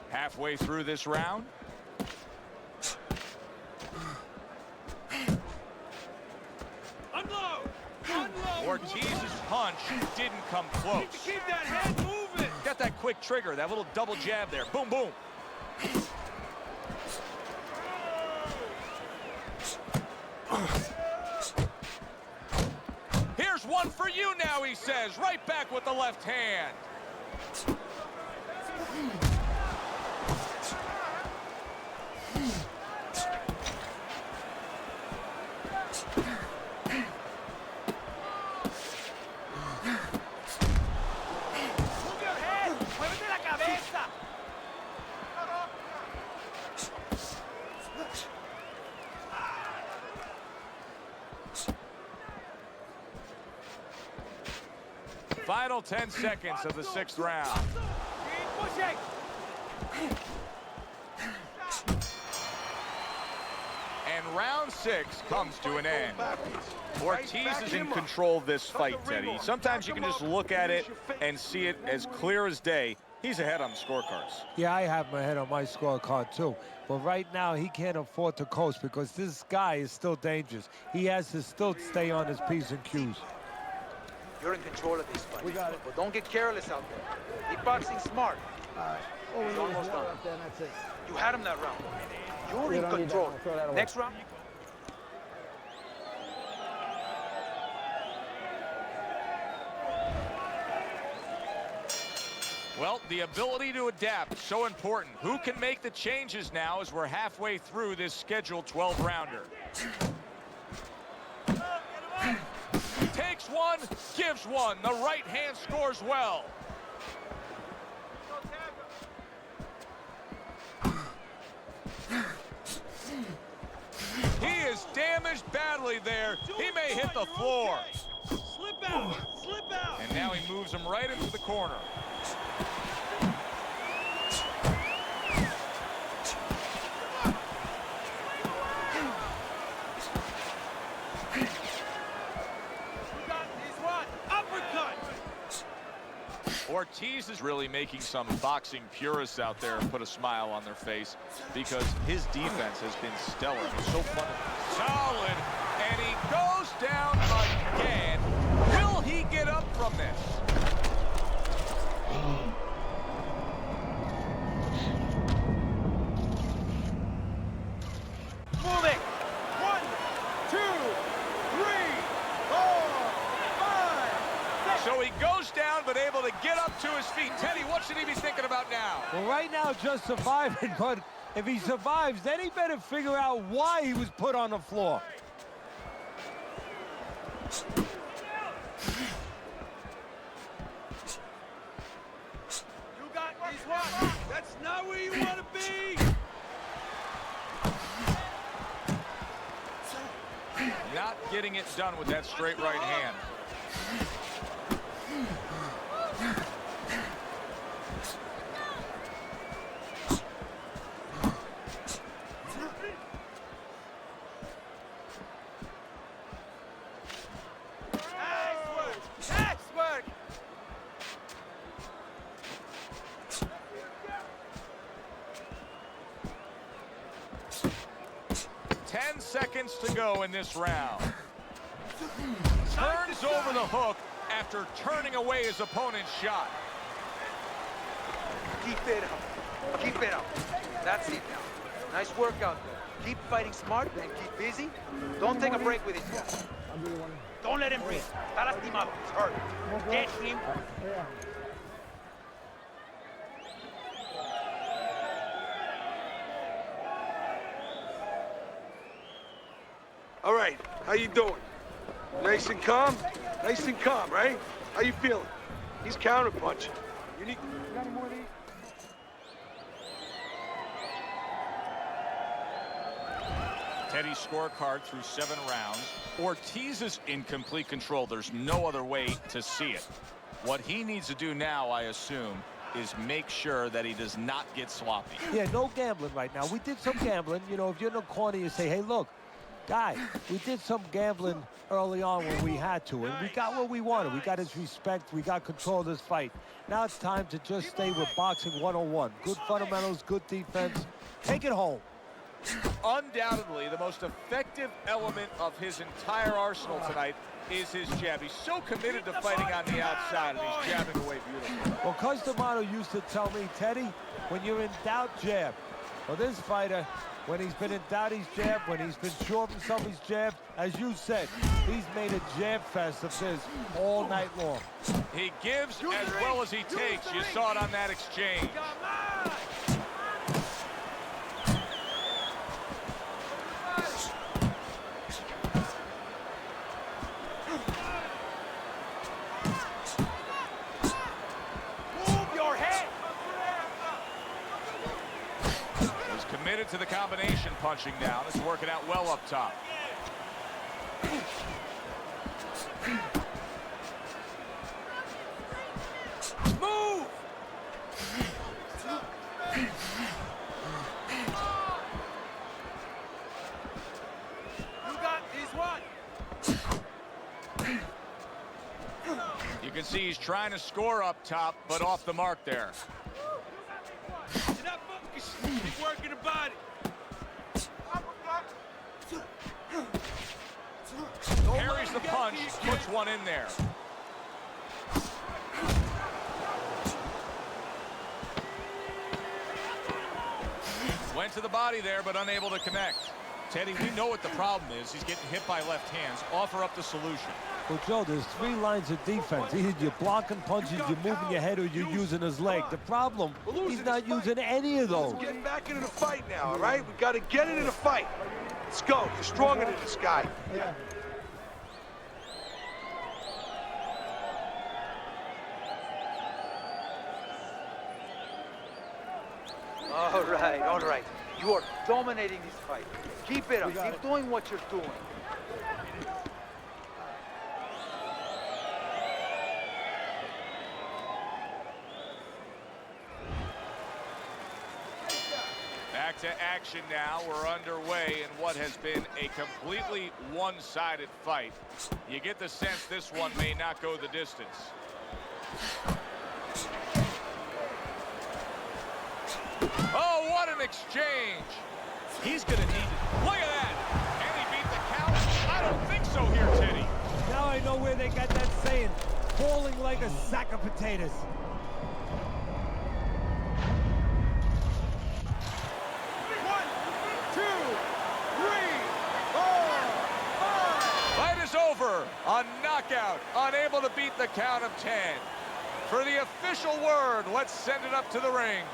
Halfway through this round. Unload. Unload. Ortiz's punch didn't come close. Keep that head moving. Got that quick trigger, that little double jab there. Boom, boom. Here's one for you now, he says. Right back with the left hand. Final 10 seconds of the 6th round. And round 6 comes to an end. Ortiz is in control of this fight, Teddy. Sometimes you can just look at it and see it as clear as day. He's ahead on the scorecards. Yeah, I have him ahead on my scorecard too. But right now, he can't afford to coast because this guy is still dangerous. He has to still stay on his P's and Q's. You're in control of this fight. We got it. But don't get careless out there. Keep boxing smart. It's almost done. That's it. You had him that round. You're in control. Next round. Well, the ability to adapt, so important. Who can make the changes now as we're halfway through this scheduled 12-rounder? Takes one, gives one. The right hand scores well. He is damaged badly there. He may hit the floor. Slip out! Slip out! And now he moves him right into the corner. Ortiz is really making some boxing purists out there put a smile on their face because his defense has been stellar. He's so fun, solid, and he goes down again. Will he get up from this? Moving. 1, 2, 3, 4, 5, 6. So he goes down, but able to get up to his feet. Teddy, what should he be thinking about now? Well, right now, just surviving, but if he survives, then he better figure out why he was put on the floor. You got these one. That's not where you want to be. Not getting it done with that straight right hand. Nice work. Nice work. Ten seconds to go in this round. Turns over the hook after turning away his opponent's shot. Keep it up. Keep it up. That's it now. Nice work out there. Keep fighting smart and keep busy. Don't take a break with it. Don't let him breathe. Está lastimado. He's hurt. Get him. All right, how you doing? Nice and calm? Nice and calm, right? How you feeling? He's counterpunching. You need any more of these? Teddy's scorecard through 7 rounds. Ortiz is in complete control. There's no other way to see it. What he needs to do now, I assume, is make sure that he does not get sloppy. Yeah, no gambling right now. We did some gambling. You know, if you're in the corner, you say, hey, look, guy, we did some gambling early on when we had to, and we got what we wanted. We got his respect. We got control of this fight. Now it's time to just stay with boxing 101. Good fundamentals, good defense. Take it home. Undoubtedly, the most effective element of his entire arsenal tonight is his jab. He's so committed to fighting on the outside, and he's jabbing away beautifully. Well, Customano used to tell me, Teddy, when you're in doubt, jab. Well, this fighter, when he's been in Dottie's jab, when he's been short in somebody's jab, as you said, he's made a jab fest of this all night long. He gives as well as he takes. You saw it on that exchange. Committed to the combination punching now. It's working out well up top. Move! You got this one. You can see he's trying to score up top, but off the mark there. Keep working the body. Carries the punch, puts one in there. Went to the body there, but unable to connect. Teddy, we know what the problem is. He's getting hit by left hands. Offer up the solution. Well, Joe, there's 3 lines of defense. Either you're blocking punches, you're moving your head, or you're using his leg. The problem, he's not using any of those. We're getting back into the fight now, all right? We got to get into the fight. Let's go. You're stronger than this guy. Yeah. All right, all right. You are dominating this fight. Keep it up. Keep doing what you're doing. Back to action now. We're underway in what has been a completely one-sided fight. You get the sense this one may not go the distance. Oh, what an exchange. He's going to need it. Look at that. And he beat the count. I don't think so here, Teddy. Now I know where they got that saying, falling like a sack of potatoes. Over. A knockout. Unable to beat the count of 10. For the official word, let's send it up to the ring.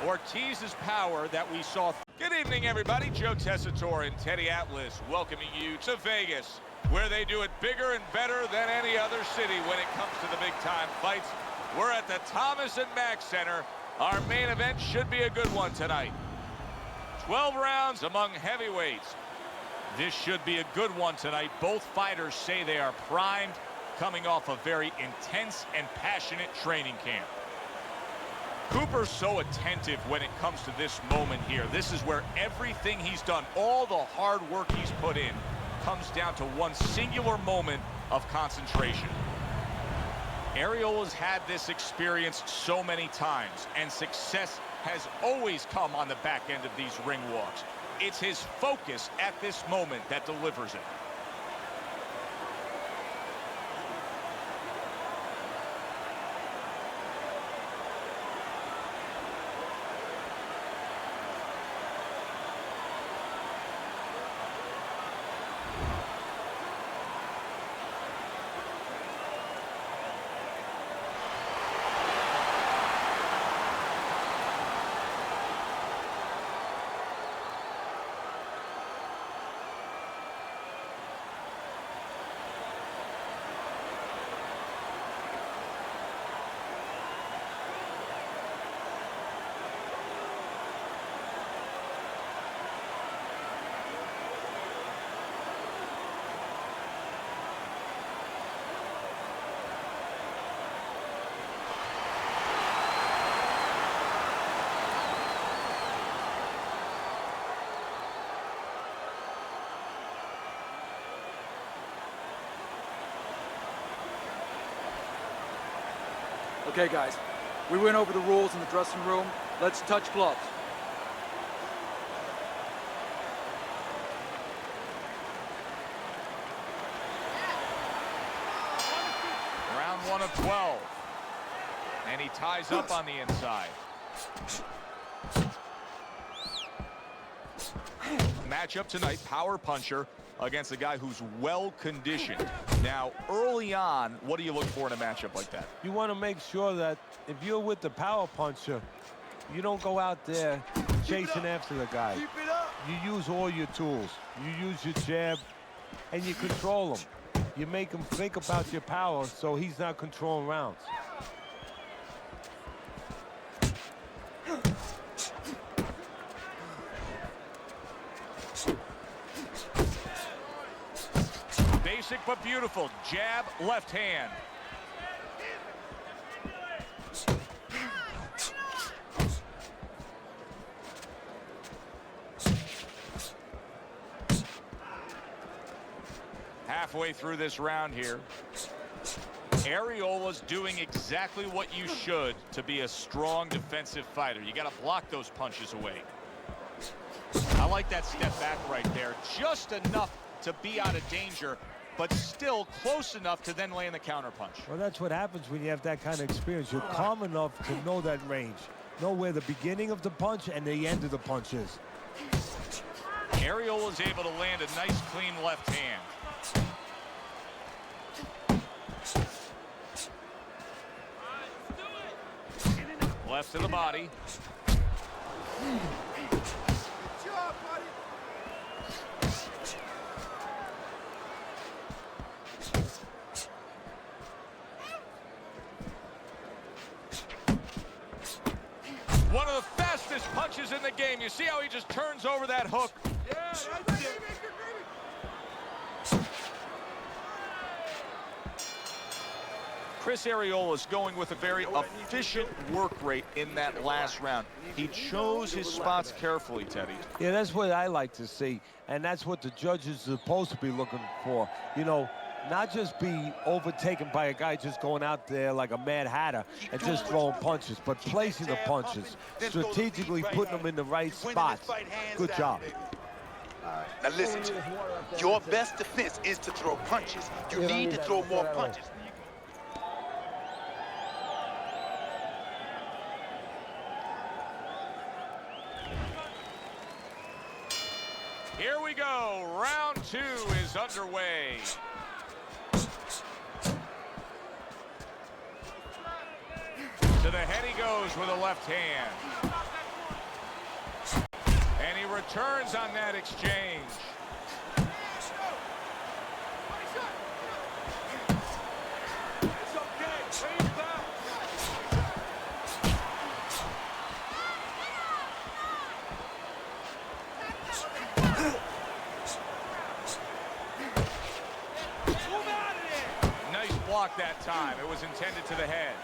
Ortiz's power that we saw. Good evening, everybody. Joe Tessitore and Teddy Atlas welcoming you to Vegas, where they do it bigger and better than any other city when it comes to the big-time fights. We're at the Thomas and Mack Center. Our main event should be a good one tonight. 12 rounds among heavyweights. This should be a good one tonight. Both fighters say they are primed, coming off a very intense and passionate training camp. Cooper's so attentive when it comes to this moment here. This is where everything he's done, all the hard work he's put in, comes down to one singular moment of concentration. Ariel has had this experience so many times, and success has always come on the back end of these ring walks. It's his focus at this moment that delivers it. Okay, guys. We went over the rules in the dressing room. Let's touch gloves. Round 1 of 12. And he ties up on the inside. Matchup tonight, power puncher against a guy who's well conditioned. Now, early on, what do you look for in a matchup like that? You want to make sure that if you're with the power puncher, you don't go out there chasing after the guy. Keep it up. You use all your tools. You use your jab, and you control him. You make him think about your power so he's not controlling rounds. Basic but beautiful. Jab, left hand. Halfway through this round here. Ariola's doing exactly what you should to be a strong defensive fighter. You got to block those punches away. I like that step back right there. Just enough to be out of danger, but still close enough to then land the counterpunch. Well, that's what happens when you have that kind of experience. You're calm enough to know that range. Know where the beginning of the punch and the end of the punch is. Ariola's able to land a nice, clean left hand. Left to the body. One of the fastest punches in the game. You see how he just turns over that hook? Yeah, that's it. Chris Ariola is going with a very efficient work rate in that last round. He chose his spots carefully, Teddy. Yeah, that's what I like to see, and that's what the judges are supposed to be looking for. You know, not just be overtaken by a guy just going out there like a Mad Hatter and just throwing punches, but placing the punches, strategically putting them in the right spots. Good job. Now listen to me. Your best defense is to throw punches. You need to throw more punches. Here we go. Round 2 is underway. To the head he goes with a left hand. And he returns on that exchange. It's okay. Bring it back. Move out of there. Nice block that time. It was intended to the head.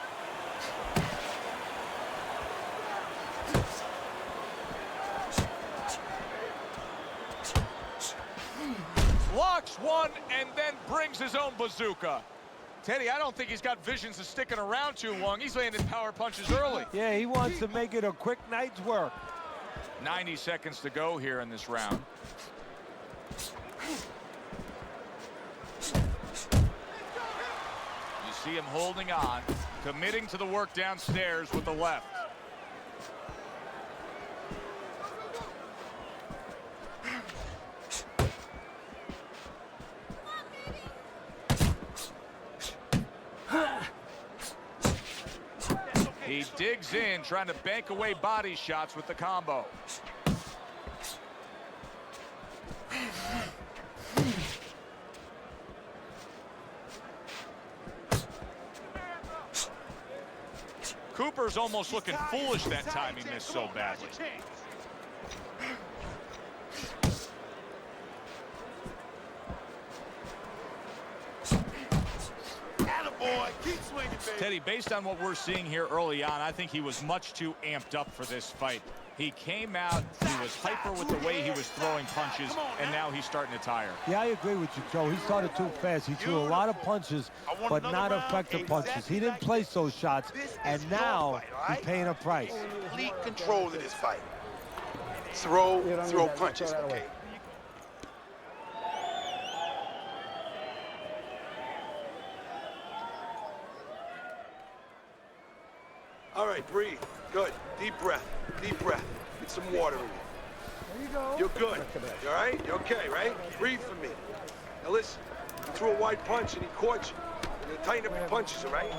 Locks one and then brings his own bazooka. Teddy, I don't think he's got visions of sticking around too long. He's landing power punches early. Yeah, he wants to make it a quick night's work. 90 seconds to go here in this round. You see him holding on, committing to the work downstairs with the left. He digs in, trying to bank away body shots with the combo. Cooper's almost looking foolish that time he missed so badly. Attaboy. Keep swinging, baby. Teddy, based on what we're seeing here early on, I think he was much too amped up for this fight. He came out, he was hyper with the way he was throwing punches, and now he's starting to tire. Yeah, I agree with you, Joe. He started too fast. He threw a lot of punches, but not effective punches. He didn't place those shots, and now he's paying a price. Complete control of this fight. Throw punches, okay? All right, breathe. Good. Deep breath. Deep breath. Get some water in you. There you go. You're good. You all right? You're okay, right? Breathe for me. Now listen, you threw a wide punch and he caught you. You're gonna tighten up your punches, all right?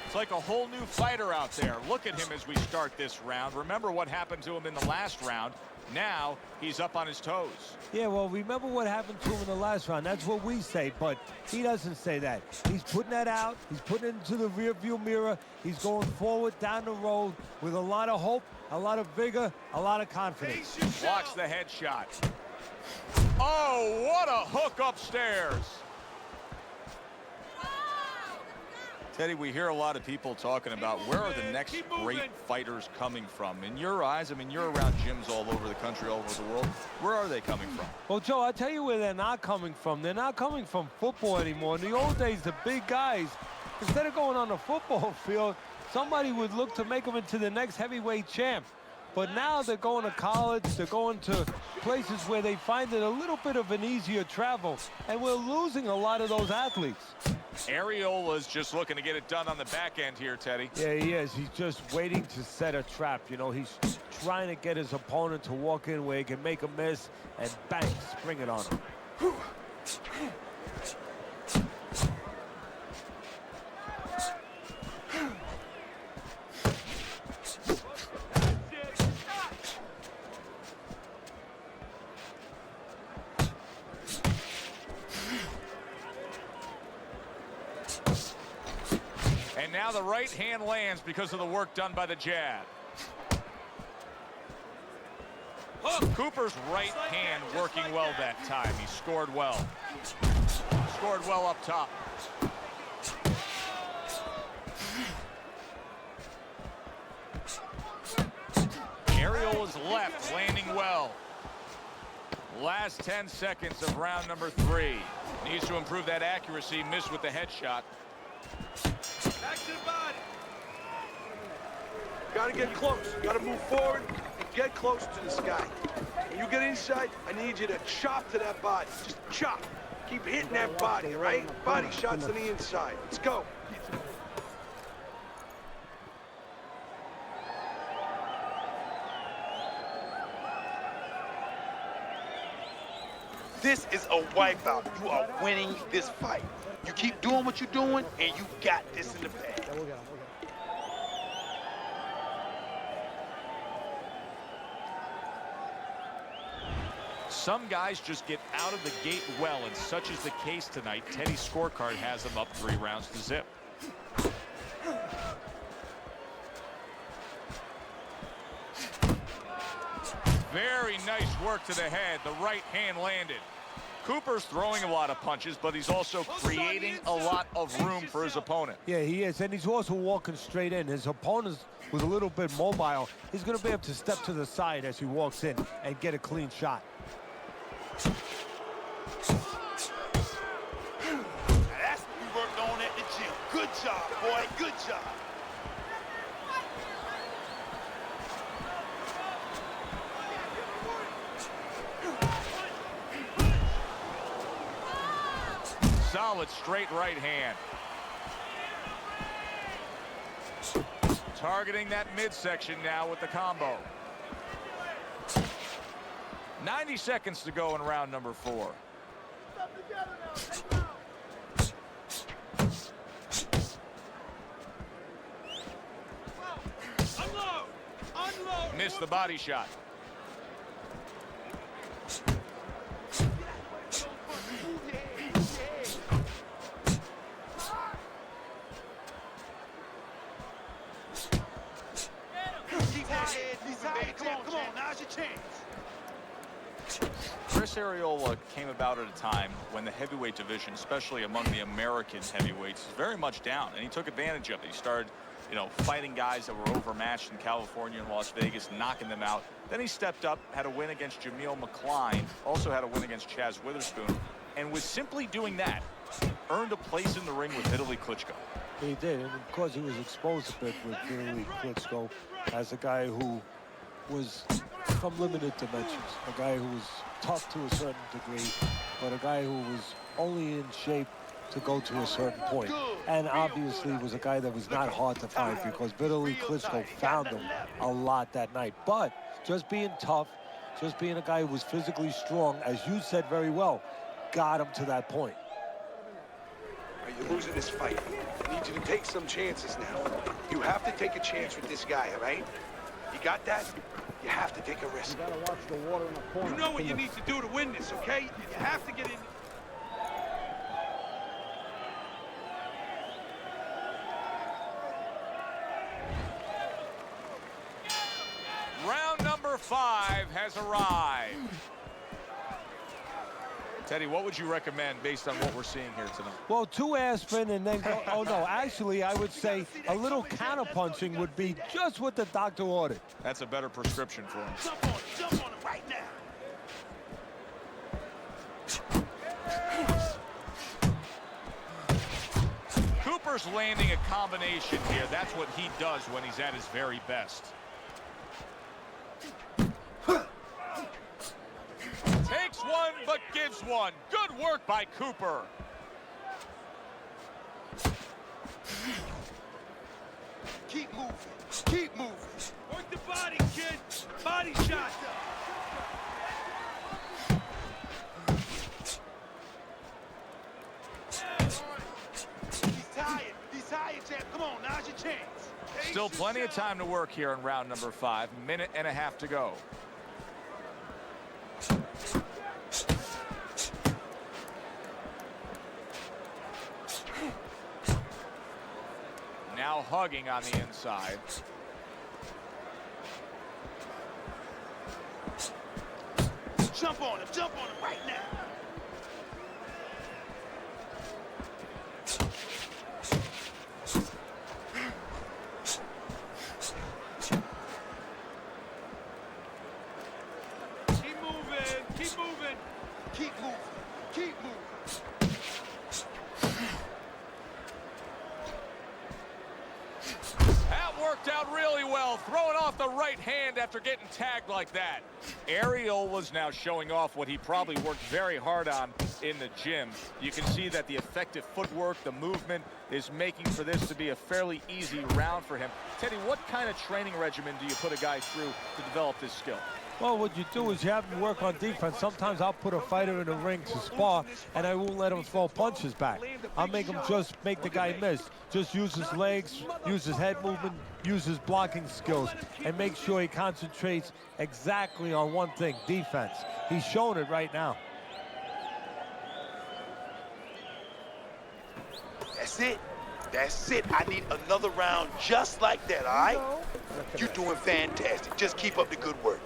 It's like a whole new fighter out there. Look at him as we start this round. Remember what happened to him in the last round. Now he's up on his toes. Yeah, well, remember what happened to him in the last round. That's what we say, but he doesn't say that. He's putting that out. He's putting it into the rearview mirror. He's going forward down the road with a lot of hope, a lot of vigor, a lot of confidence. Blocks the headshot. Oh, what a hook upstairs. Teddy, we hear a lot of people talking about where are the next great fighters coming from. In your eyes, I mean, you're around gyms all over the country, all over the world. Where are they coming from? Well, Joe, I'll tell you where they're not coming from. They're not coming from football anymore. In the old days, the big guys, instead of going on the football field, somebody would look to make them into the next heavyweight champ. But now they're going to college, they're going to places where they find it a little bit of an easier travel, and we're losing a lot of those athletes. Areola's just looking to get it done on the back end here, Teddy. Yeah, he is. He's just waiting to set a trap. You know, he's trying to get his opponent to walk in where he can make a miss and bang, spring it on him. And now the right hand lands because of the work done by the jab. Cooper's right hand working well that time. He scored well. Scored well up top. Areola's left landing well. Last 10 seconds of round number 3. Needs to improve that accuracy. Missed with the headshot. Back to the body. Gotta get close. Gotta move forward and get close to this guy. When you get inside, I need you to chop to that body. Just chop. Keep hitting that body, all right? Body shots to the inside. Let's go. This is a wipeout. You are winning this fight. You keep doing what you're doing, and you got this in the bag. Some guys just get out of the gate well, and such is the case tonight. Teddy's scorecard has him up 3 rounds to zip. Very nice work to the head. The right hand landed. Cooper's throwing a lot of punches, but he's also creating a lot of room for his opponent. Yeah, he is, and he's also walking straight in. His opponent was a little bit mobile. He's going to be able to step to the side as he walks in and get a clean shot. That's what we worked on at the gym. Good job, boy. Good job. Solid straight right hand. Targeting that midsection now with the combo. 90 seconds to go in round number 4. Unload! Unload! Missed the body shot. Come on, now's your chance. Chris Areola came about at a time when the heavyweight division, especially among the American heavyweights, is very much down, and he took advantage of it. He started you know, fighting guys that were overmatched in California and Las Vegas, knocking them out. Then he stepped up, had a win against Jameel McCline, also had a win against Chaz Witherspoon, and was simply doing that, earned a place in the ring with Vitaly Klitschko. He did, and of course he was exposed a bit with Vitaly Klitschko as a guy who was from limited dimensions, a guy who was tough to a certain degree, but a guy who was only in shape to go to a certain point. And obviously was a guy that was not hard to find because Vitaly Klitschko found him a lot that night. But just being tough, just being a guy who was physically strong, as you said very well, got him to that point. You're losing this fight. I need you to take some chances now. You have to take a chance with this guy, all right? You got that? You have to take a risk. You gotta watch the water in the corner. You know what you need to do to win this, okay? You have to get in. Round number 5 has arrived. Teddy, what would you recommend based on what we're seeing here tonight? Well, 2 aspirin and then go, oh no, actually I would say a little counterpunching would be just what the doctor ordered. That's a better prescription for him. Jump on him right now. Cooper's landing a combination here. That's what he does when he's at his very best. Takes one, but gives one. Good work by Cooper. Keep moving. Keep moving. Work the body, kid. Body shot. He's tired. He's tired, champ. Come on, now's your chance. Still plenty of time to work here in round number 5. Minute and a half to go. Now hugging on the inside. Jump on him right now. Keep moving, keep moving. Keep moving, keep moving. That worked out really well, throwing off the right hand after getting tagged like that. Ariola's now showing off what he probably worked very hard on in the gym. You can see that the effective footwork, the movement, is making for this to be a fairly easy round for him. Teddy, what kind of training regimen do you put a guy through to develop this skill? Well, what you do is you have him work on defense. Sometimes I'll put a fighter in the ring to spar, and I won't let him throw punches back. I'll make him just make the guy miss. Just use his legs, use his head movement, use his blocking skills, and make sure he concentrates exactly on one thing, defense. He's showing it right now. That's it. That's it. I need another round just like that, all right? You're doing fantastic. Just keep up the good work.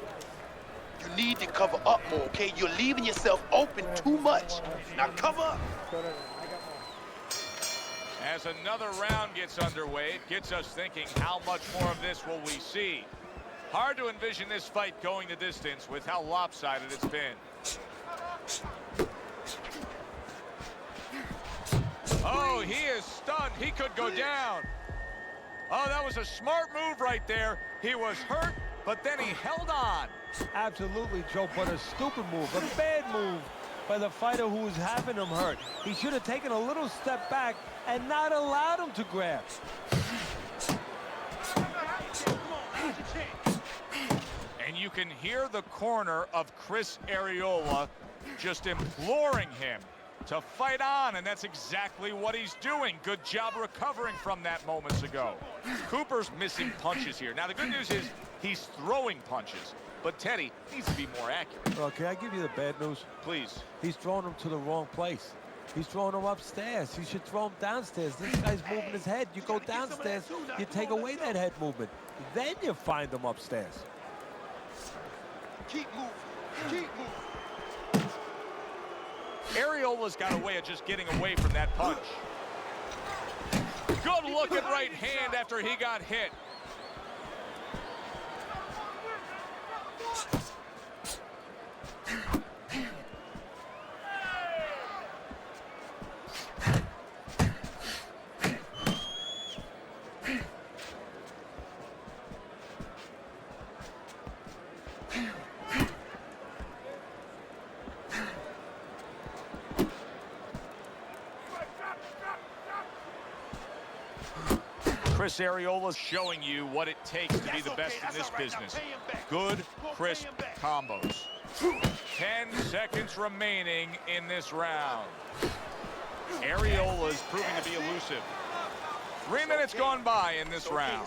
You need to cover up more, okay? You're leaving yourself open too much. Now cover up. As another round gets underway, it gets us thinking, how much more of this will we see? Hard to envision this fight going the distance with how lopsided it's been. Oh, he is stunned. He could go down. Oh, that was a smart move right there. He was hurt, but then he held on. Absolutely, Joe, but a stupid move, a bad move by the fighter who was having him hurt. He should have taken a little step back and not allowed him to grab. And you can hear the corner of Chris Arreola just imploring him to fight on, and that's exactly what he's doing. Good job recovering from that moments ago. Cooper's missing punches here. Now, the good news is he's throwing punches, but Teddy needs to be more accurate. Well, can I give you the bad news? Please. He's throwing him to the wrong place. He's throwing him upstairs. He should throw him downstairs. This guy's moving his head. You go downstairs, you take away that head movement. Then you find him upstairs. Keep moving, keep moving. Arreola's got a way of just getting away from that punch. Good-looking right hand after he got hit. Chris Ariola's showing you what it takes to be the best in this business. Good, crisp combos. 10 seconds remaining in this round. Ariola's proving to be elusive. 3 minutes gone by in this round.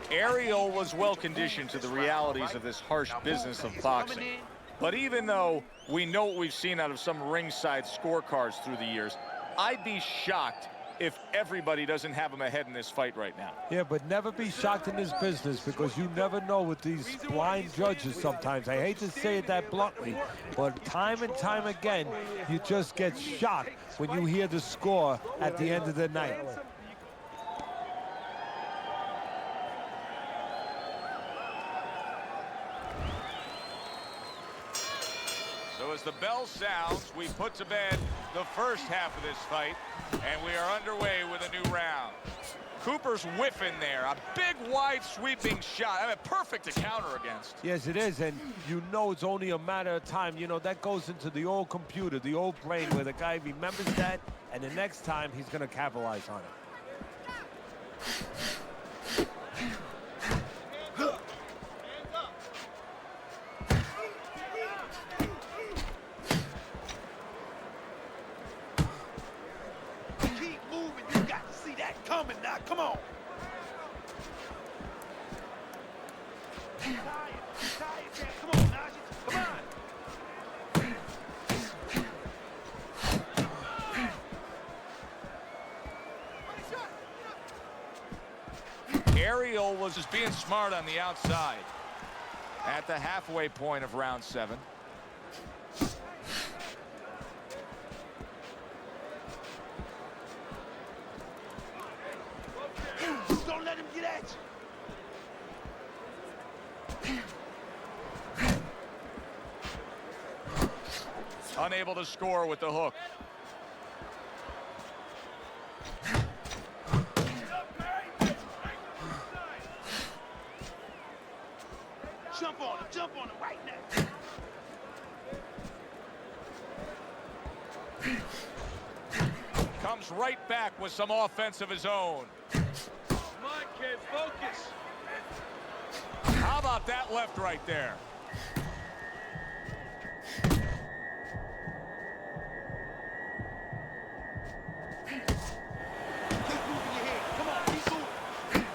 Ariola's well conditioned to the realities of this harsh business of boxing. But even though we know what we've seen out of some ringside scorecards through the years, I'd be shocked if everybody doesn't have him ahead in this fight right now. Yeah, but never be shocked in this business, because you never know with these blind judges sometimes. I hate to say it that bluntly, but time and time again, you just get shocked when you hear the score at the end of the night. So as the bell sounds, we put to bed the first half of this fight, and we are underway with a new round. Cooper's whiffing there. A big, wide, sweeping shot. I mean, perfect to counter against. Yes, it is, and you know it's only a matter of time. You know, that goes into the old computer, the old brain, where the guy remembers that, and the next time he's going to capitalize on it. Coming now, come on. Come on, Najee. Come on. Ariel was just being smart on the outside. At the halfway point of round 7. Don't let him get at you. Unable to score with the hook. Jump on him right now. Comes right back with some offense of his own. Come on, kid, focus. How about that left right there? Keep moving your head. Come on, keep moving.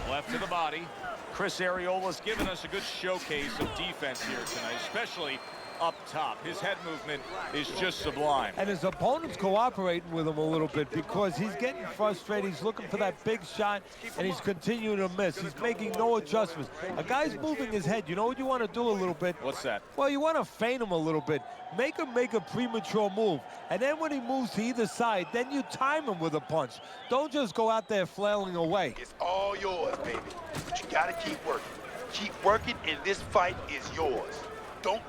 Left to the body. Chris Ariola's given us a good showcase of defense here tonight, especially up top. His head movement is just sublime. And his opponent's cooperating with him a little bit, because he's getting frustrated. He's looking for that big shot, and he's continuing to miss. He's making no adjustments. A guy's moving his head. You know what you want to do a little bit? What's that? Well, you want to feint him a little bit. Make him make a premature move. And then when he moves to either side, then you time him with a punch. Don't just go out there flailing away. It's all yours, baby. But you gotta keep working. Keep working, and this fight is yours. Don't.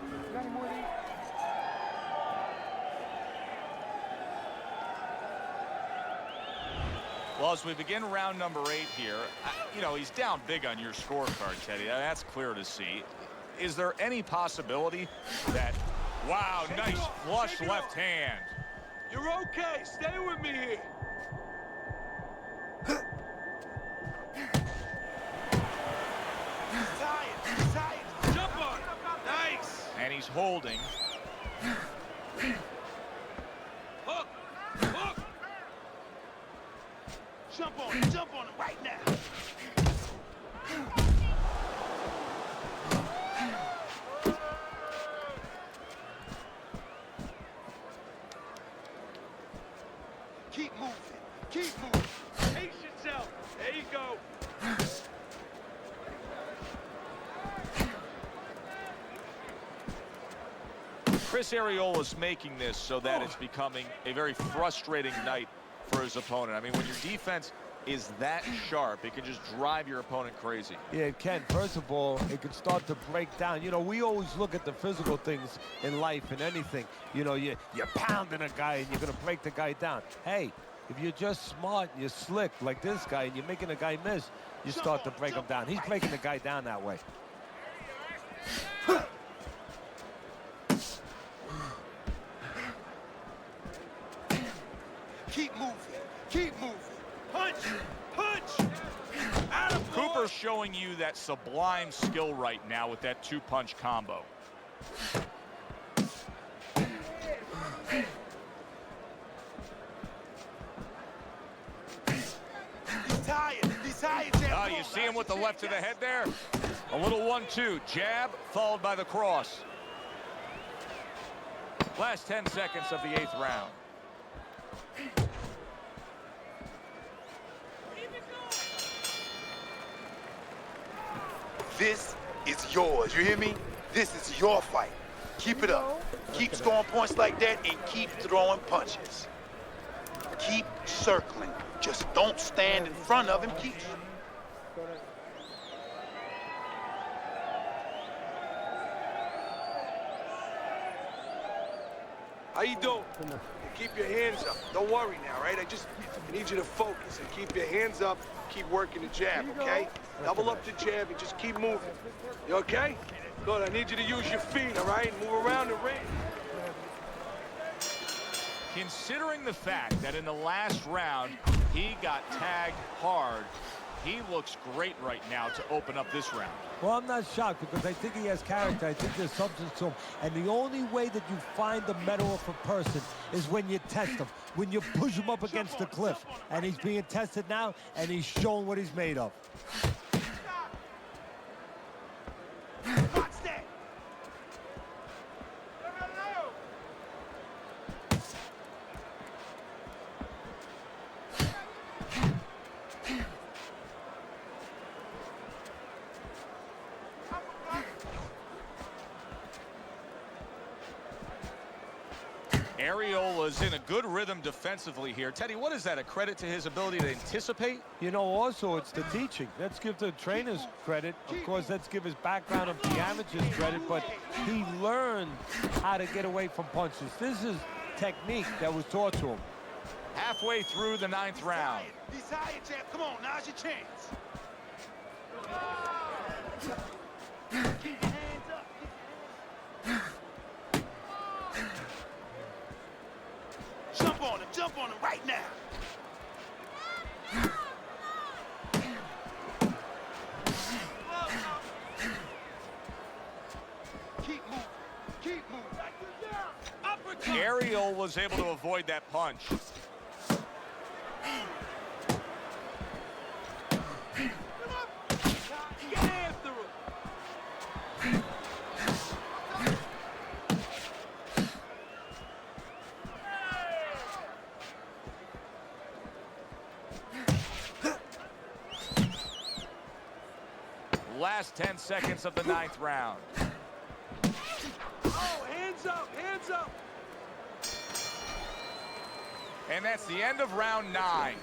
Well, as we begin round number 8 here, you know, he's down big on your scorecard, Teddy. That's clear to see. Is there any possibility that, wow, nice flush left hand. You're okay. Stay with me here. Tired. Jump on it. Nice. And he's holding. Hook. Hook. Jump on him right now. Keep moving. Keep moving. Pace yourself. There you go. Chris Ariola's making this so that it's becoming a very frustrating night for his opponent. I mean, when your defense is that sharp, it can just drive your opponent crazy. Yeah, it can. First of all, it can start to break down. You know, we always look at the physical things in life and anything. You know, you're pounding a guy and you're going to break the guy down. Hey, if you're just smart and you're slick like this guy and you're making a guy miss, you start to break him down. He's breaking the guy down that way. Keep moving. Keep moving. Punch! Punch! Cooper's showing you that sublime skill right now with that two-punch combo. He's tired. He's tired, Jab. Oh, you see him with the left to the head there? A little 1-2. Jab followed by the cross. Last 10 seconds of the 8th round. This is yours, you hear me? This is your fight. Keep it up. Keep scoring points like that and keep throwing punches. Keep circling. Just don't stand in front of him. Keep... How you doing? Keep your hands up. Don't worry now, right? I need you to focus and keep your hands up. Keep working the jab, okay? Double up the jab and just keep moving. You okay? Good. I need you to use your feet, all right? Move around the ring. Considering the fact that in the last round he got tagged hard, he looks great right now to open up this round. Well, I'm not shocked because I think he has character. I think there's substance to him. And the only way that you find the metal of a person is when you test him, when you push him up against the cliff. And he's being tested now, and he's showing what he's made of. Watch that. Ariola's in a good rhythm defensively here. Teddy, what is that, a credit to his ability to anticipate? You know, also, it's the teaching. Let's give the trainers credit. Of course, let's give his background of the amateurs credit, but he learned how to get away from punches. This is technique that was taught to him. Halfway through the 9th round. He's tired, Jab. Come on, now's your chance. Keep your hands up. Jump on him right now. Keep moving. Keep moving. Ariel was able to avoid that punch. Get after him. Last 10 seconds of the 9th round. Oh, hands up, hands up. And that's the end of round 9.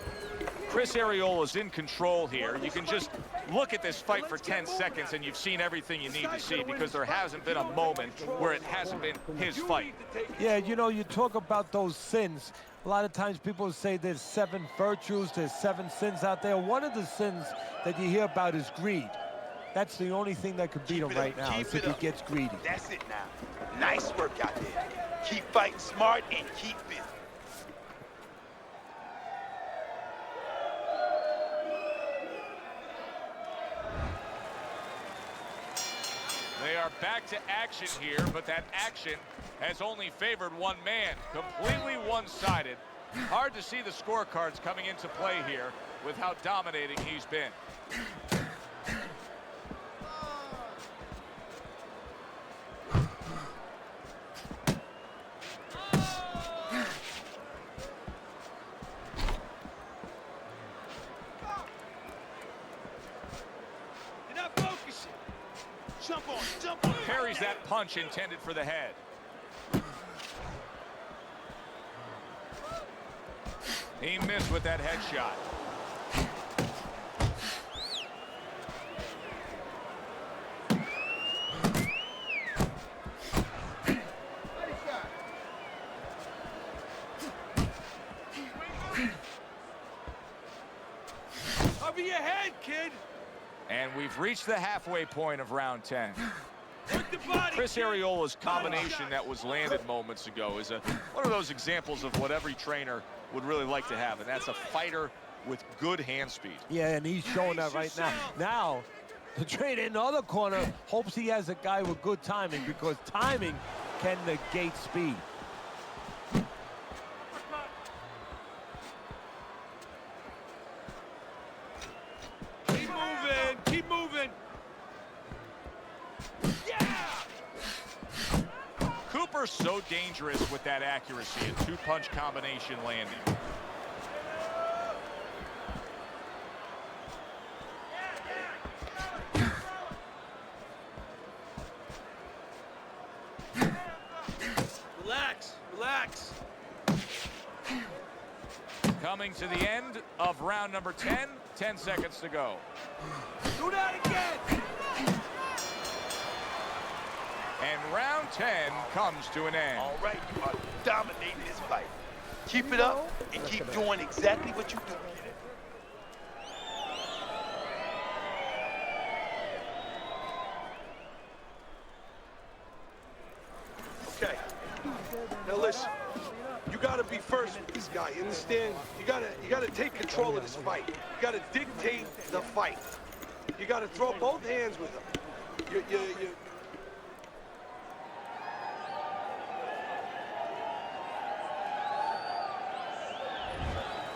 Chris Ariola's in control here. You can just look at this fight for 10 seconds and you've seen everything you need to see because there hasn't been a moment where it hasn't been his fight. Yeah, you know, you talk about those sins. A lot of times people say there's 7 virtues, there's 7 sins out there. One of the sins that you hear about is greed. That's the only thing that could beat him right now, is if he gets greedy. That's it now. Nice work out there. Keep fighting smart and keep busy. They are back to action here, but that action has only favored one man, completely one-sided. Hard to see the scorecards coming into play here with how dominating he's been. Jump on. Parries that punch intended for the head. He missed with that headshot. Cover your head, kid. And we've reached the halfway point of round 10. Work the body, Chris kid. Ariola's combination that was landed moments ago is one of those examples of what every trainer would really like to have, and that's a fighter with good hand speed. Yeah, and he's showing that right now. Now, the trainer in the other corner hopes he has a guy with good timing, because timing can negate speed. Keep moving. Keep moving. Cooper's so dangerous with that accuracy, a two-punch combination landing. Relax. Relax. Coming to the end of round number 10, 10 seconds to go. Do that again. And round 10 comes to an end. All right, you are dominating this fight. Keep it up and keep doing exactly what you do. Okay. Now listen. You gotta be first with this guy. You understand? You gotta take control of this fight. You gotta dictate the fight. You gotta throw both hands with him. You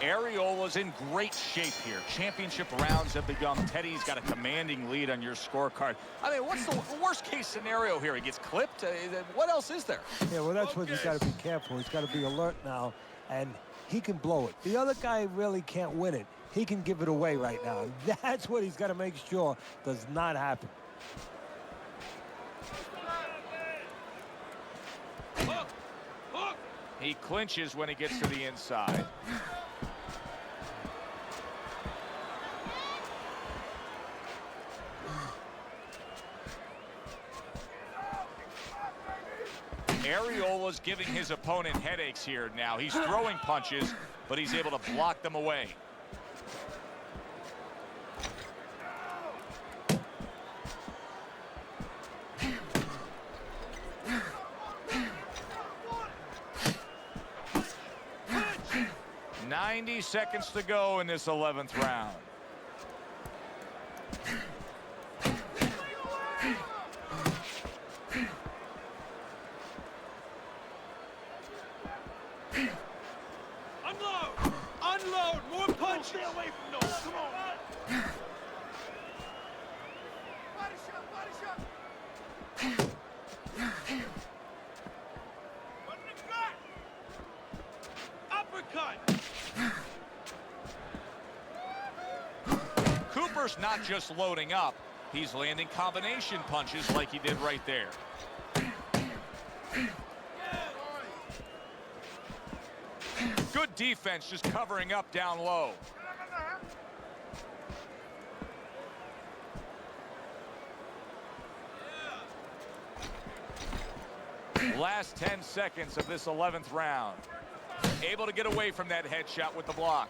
Ariola's in great shape here. Championship rounds have begun. Teddy's got a commanding lead on your scorecard. I mean, what's the worst case scenario here? He gets clipped? What else is there? Yeah, well, that's what he's got to be careful. He's got to be alert now, and he can blow it. The other guy really can't win it. He can give it away right now. And that's what he's got to make sure does not happen. Hook. Hook. He clinches when he gets to the inside. Ariola's giving his opponent headaches here now. He's throwing punches, but he's able to block them away. Punch. 90 seconds to go in this 11th round. Unload. Unload. More punches. Stay away from those. Come on. Body shot. Body shot. What the gut? Uppercut. Cooper's not just loading up. He's landing combination punches like he did right there. Good defense, just covering up down low. Last 10 seconds of this 11th round. Able to get away from that headshot with the block.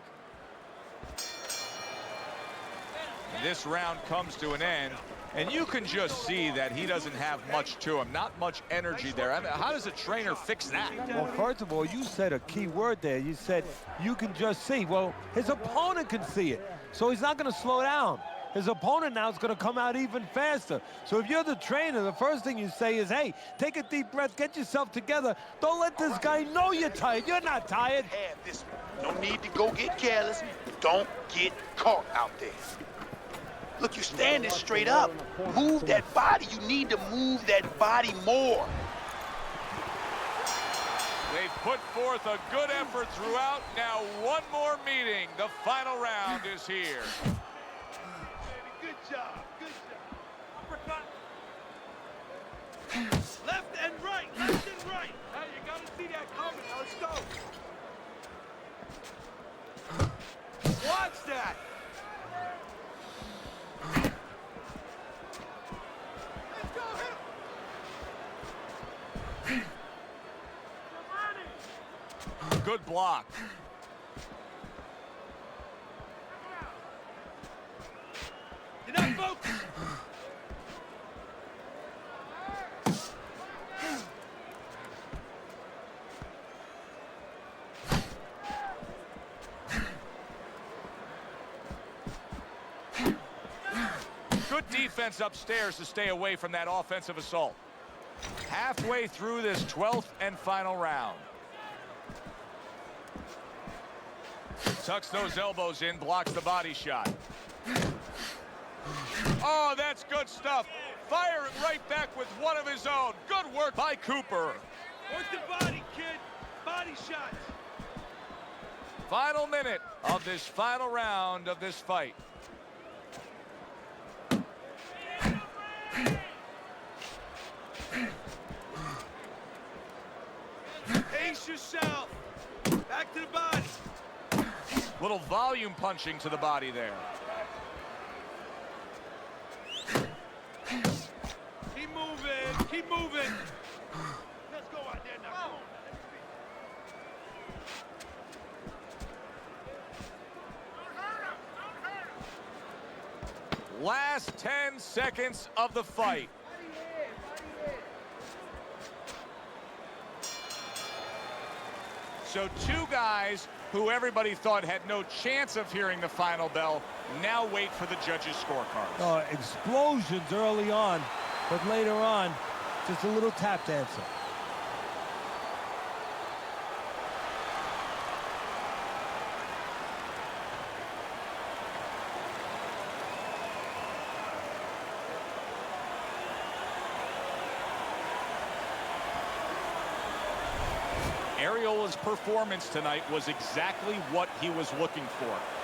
This round comes to an end, and you can just see that he doesn't have much to him. Not much energy there. I mean, how does a trainer fix that? Well, first of all, you said a key word there. You said you can just see. Well, his opponent can see it, so he's not going to slow down. His opponent now is going to come out even faster. So if you're the trainer, the first thing you say is, hey, take a deep breath, get yourself together. Don't let this guy know you're tired. You're not tired. Have this one. No need to go get careless. Don't get caught out there. Look, you're standing straight up. Move that body. You need to move that body more. They've put forth a good effort throughout. Now one more meeting. The final round is here. Good job. Good job. Uppercut. Left and right. Left and right. Hey, you gotta see that coming. Now let's go. that. Good block. You're not focused. Good defense upstairs to stay away from that offensive assault. Halfway through this 12th and final round. Tucks those elbows in, blocks the body shot. Oh, that's good stuff. Fire it right back with one of his own. Good work by Cooper. Work the body, kid. Body shots. Final minute of this final round of this fight. Pace yourself. Back to the body. Little volume punching to the body there. Keep moving. Keep moving. Let's go out there now. Come on. Last 10 seconds of the fight. So two guys who everybody thought had no chance of hearing the final bell now wait for the judges' scorecards. Explosions early on, but later on, just a little tap dancing. Ariola's performance tonight was exactly what he was looking for.